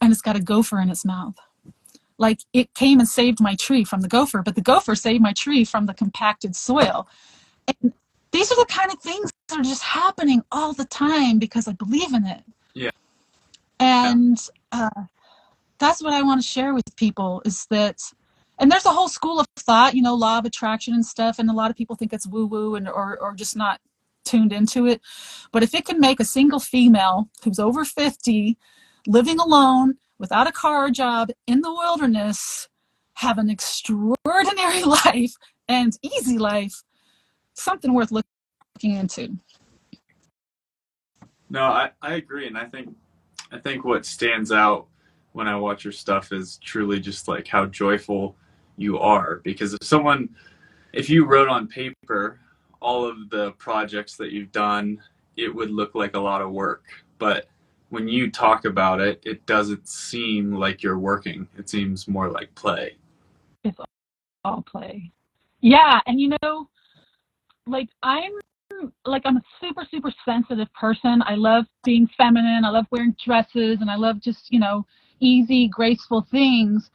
And it's got a gopher in its mouth. Like, it came and saved my tree from the gopher, but the gopher saved my tree from the compacted soil. And these are the kind of things that are just happening all the time because I believe in it. Yeah. And that's what I want to share with people, is that. And there's a whole school of thought, law of attraction and stuff. And a lot of people think it's woo-woo or just not tuned into it. But if it can make a single female who's over 50, living alone, without a car or job, in the wilderness, have an extraordinary life and easy life, something worth looking into. No, I agree. And I think what stands out when I watch your stuff is truly just like how joyful you are. Because if you wrote on paper all of the projects that you've done, it would look like a lot of work. But when you talk about it, it doesn't seem like you're working. It seems more like play. It's all play. Yeah, and I'm a super, super sensitive person. I love being feminine. I love wearing dresses, and I love just, easy, graceful things.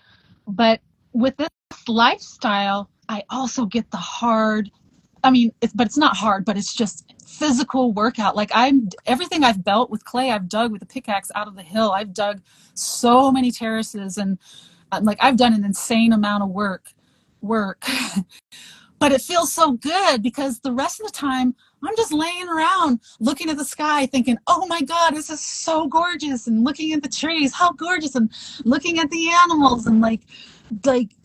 But with this lifestyle, I also get the hard, it's not hard, but it's just physical workout. Like everything I've built with clay, I've dug with a pickaxe out of the hill. I've dug so many terraces, and I've done an insane amount of work. But it feels so good because the rest of the time I'm just laying around looking at the sky thinking, oh my God, this is so gorgeous, and looking at the trees, how gorgeous, and looking at the animals, and like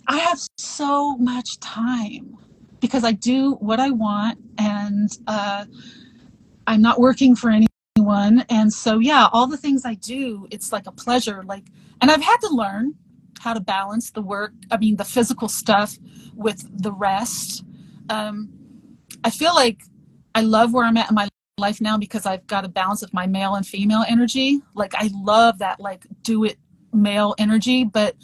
I have so much time because I do what I want, and I'm not working for anyone. And so, yeah, all the things I do, it's like a pleasure. And I've had to learn how to balance the physical stuff with the rest. I feel like I love where I'm at in my life now because I've got a balance of my male and female energy. Like I love that, do it male energy, but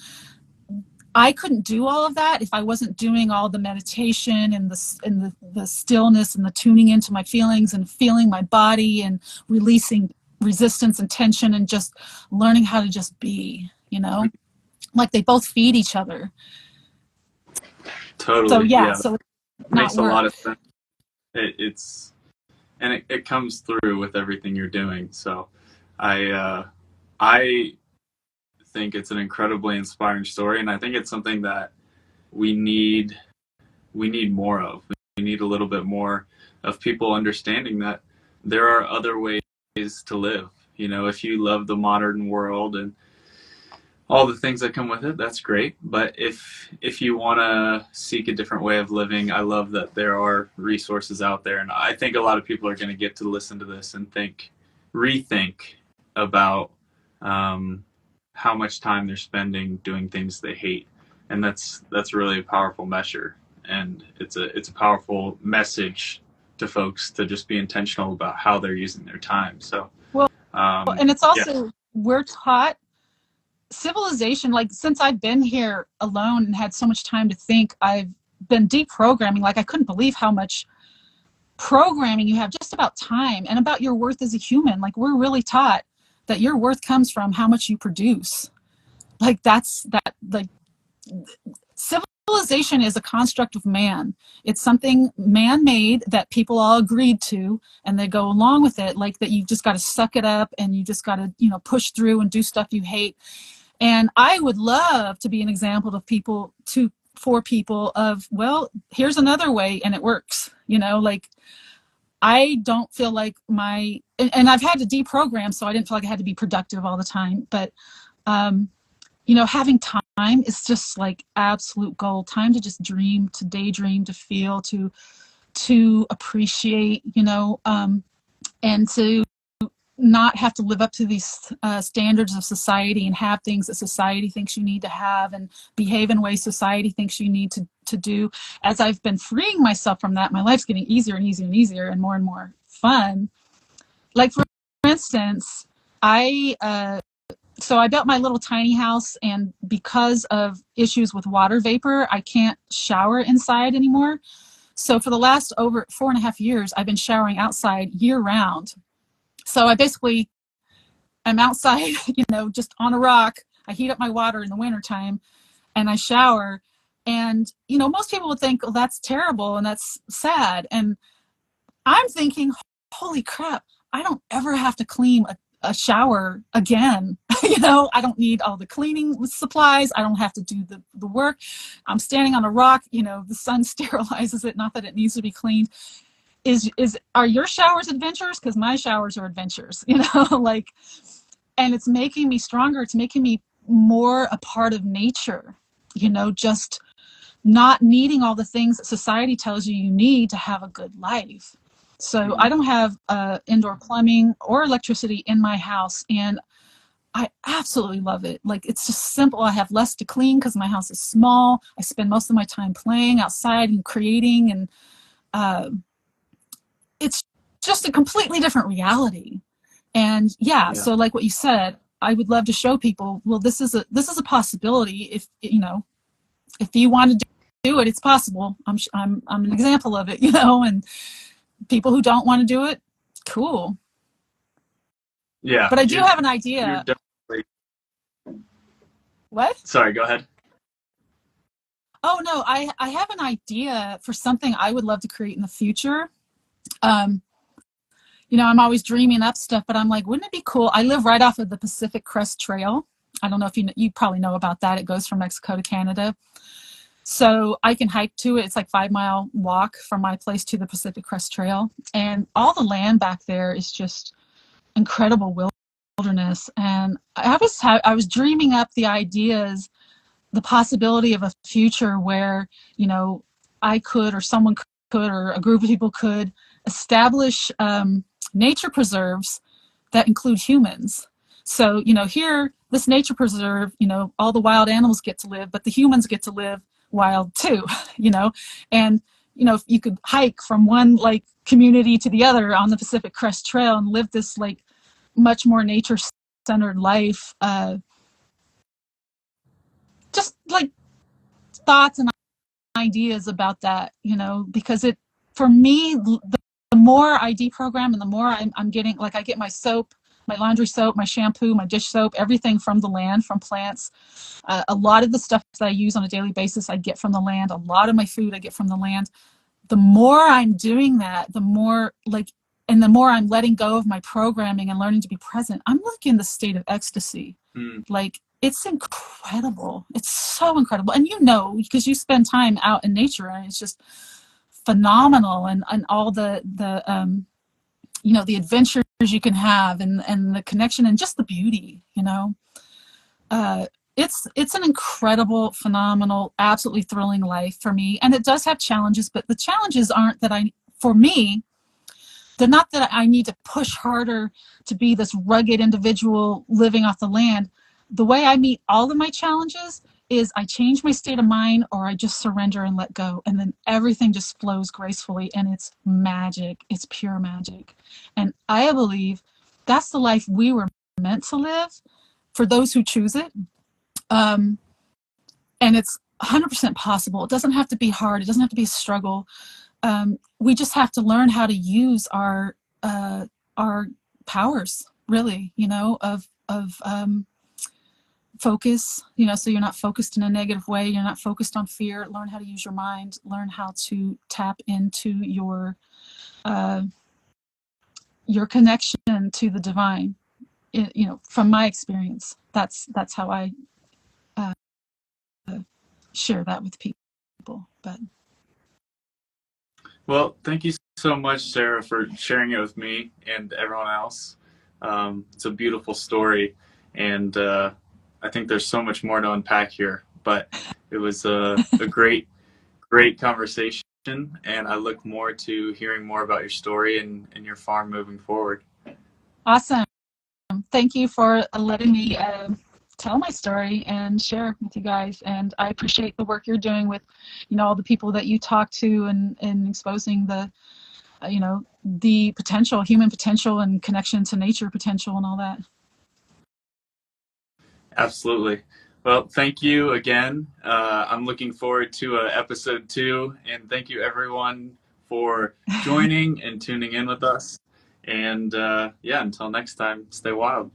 I couldn't do all of that if I wasn't doing all the meditation and the stillness and the tuning into my feelings and feeling my body and releasing resistance and tension and just learning how to just be, like they both feed each other. Totally. So yeah. So it makes a lot of sense. It comes through with everything you're doing. So I think it's an incredibly inspiring story, and I think it's something that we need more of. We need a little bit more of people understanding that there are other ways to live. If you love the modern world and all the things that come with it, that's great. But if you want to seek a different way of living, I love that there are resources out there. And I think a lot of people are going to get to listen to this and rethink about how much time they're spending doing things they hate. And that's really a powerful measure. And it's a powerful message to folks to just be intentional about how they're using their time. So, and it's also, we're taught civilization, since I've been here alone and had so much time to think, I've been deprogramming. I couldn't believe how much programming you have just about time and about your worth as a human. We're really taught that your worth comes from how much you produce. Civilization is a construct of man. It's something man-made that people all agreed to, and they go along with it, that you just got to suck it up and you just got to, push through and do stuff you hate. And I would love to be an example for people of, well, here's another way and it works. I don't feel like and I've had to deprogram, so I didn't feel like I had to be productive all the time. But, having time is just absolute gold. Time to just dream, to daydream, to feel, to appreciate, and to not have to live up to these standards of society and have things that society thinks you need to have and behave in ways society thinks you need to do. As I've been freeing myself from that, my life's getting easier and easier and easier and more fun. For instance, so I built my little tiny house, and because of issues with water vapor, I can't shower inside anymore. So for the last over 4.5 years, I've been showering outside year round. So I basically am outside, just on a rock. I heat up my water in the wintertime and I shower. And, most people would think, well, that's terrible and that's sad. And I'm thinking, holy crap, I don't ever have to clean a shower again. I don't need all the cleaning supplies. I don't have to do the work. I'm standing on a rock, the sun sterilizes it, not that it needs to be cleaned. Are your showers adventures? Because my showers are adventures, and it's making me stronger. It's making me more a part of nature, just not needing all the things that society tells you need to have a good life. So I don't have indoor plumbing or electricity in my house, and I absolutely love it. Like, it's just simple. I have less to clean because my house is small. I spend most of my time playing outside and creating, and it's just a completely different reality. And yeah, so like what you said, I would love to show people, well, this is a possibility. If if you want to do it, it's possible. I'm an example of it, and people who don't want to do it, cool. Yeah. But I do have an idea. What? Sorry, go ahead. Oh no, I have an idea for something I would love to create in the future. I'm always dreaming up stuff, but I'm like, wouldn't it be cool? I live right off of the Pacific Crest Trail. I don't know if you probably know about that. It goes from Mexico to Canada. So I can hike to it. It's like 5-mile walk from my place to the Pacific Crest Trail. And all the land back there is just incredible wilderness. And I was dreaming up the ideas, the possibility of a future where, I could, or someone could, or a group of people could establish nature preserves that include humans. So, here, this nature preserve, all the wild animals get to live, but the humans get to live wild too, and, if you could hike from one like community to the other on the Pacific Crest Trail and live this like much more nature centered life, just like thoughts and ideas about that, because for me, the more I deprogram and the more I'm getting, like I get my soap, my laundry soap, my shampoo, my dish soap, everything from the land, from plants. A lot of the stuff that I use on a daily basis, I get from the land. A lot of my food I get from the land. The more I'm doing that, the more the more I'm letting go of my programming and learning to be present, I'm like in the state of ecstasy. Like, it's incredible. It's so incredible. And because you spend time out in nature, and it's just phenomenal, and all the the adventures you can have, and the connection, and just the beauty, it's an incredible, phenomenal, absolutely thrilling life for me. And it does have challenges, but the challenges aren't for me, they're not that I need to push harder to be this rugged individual living off the land. The way I meet all of my challenges is I change my state of mind, or I just surrender and let go. And then everything just flows gracefully, and it's magic. It's pure magic. And I believe that's the life we were meant to live, for those who choose it. And it's 100% possible. It doesn't have to be hard. It doesn't have to be a struggle. We just have to learn how to use our powers, really, of focus, so you're not focused in a negative way. You're not focused on fear. Learn how to use your mind. Learn how to tap into your connection to the divine. From my experience, that's how I share that with people. But well, thank you so much, Sarah, for sharing it with me and everyone else. It's a beautiful story, and I think there's so much more to unpack here, but it was a great conversation, and I look forward to hearing more about your story and your farm moving forward. Awesome. Thank you for letting me tell my story and share with you guys. And I appreciate the work you're doing with, all the people that you talk to, and exposing the, the potential, human potential, and connection to nature potential, and all that. Absolutely. Well, thank you again. I'm looking forward to episode 2, and thank you everyone for joining and tuning in with us. And until next time, stay wild.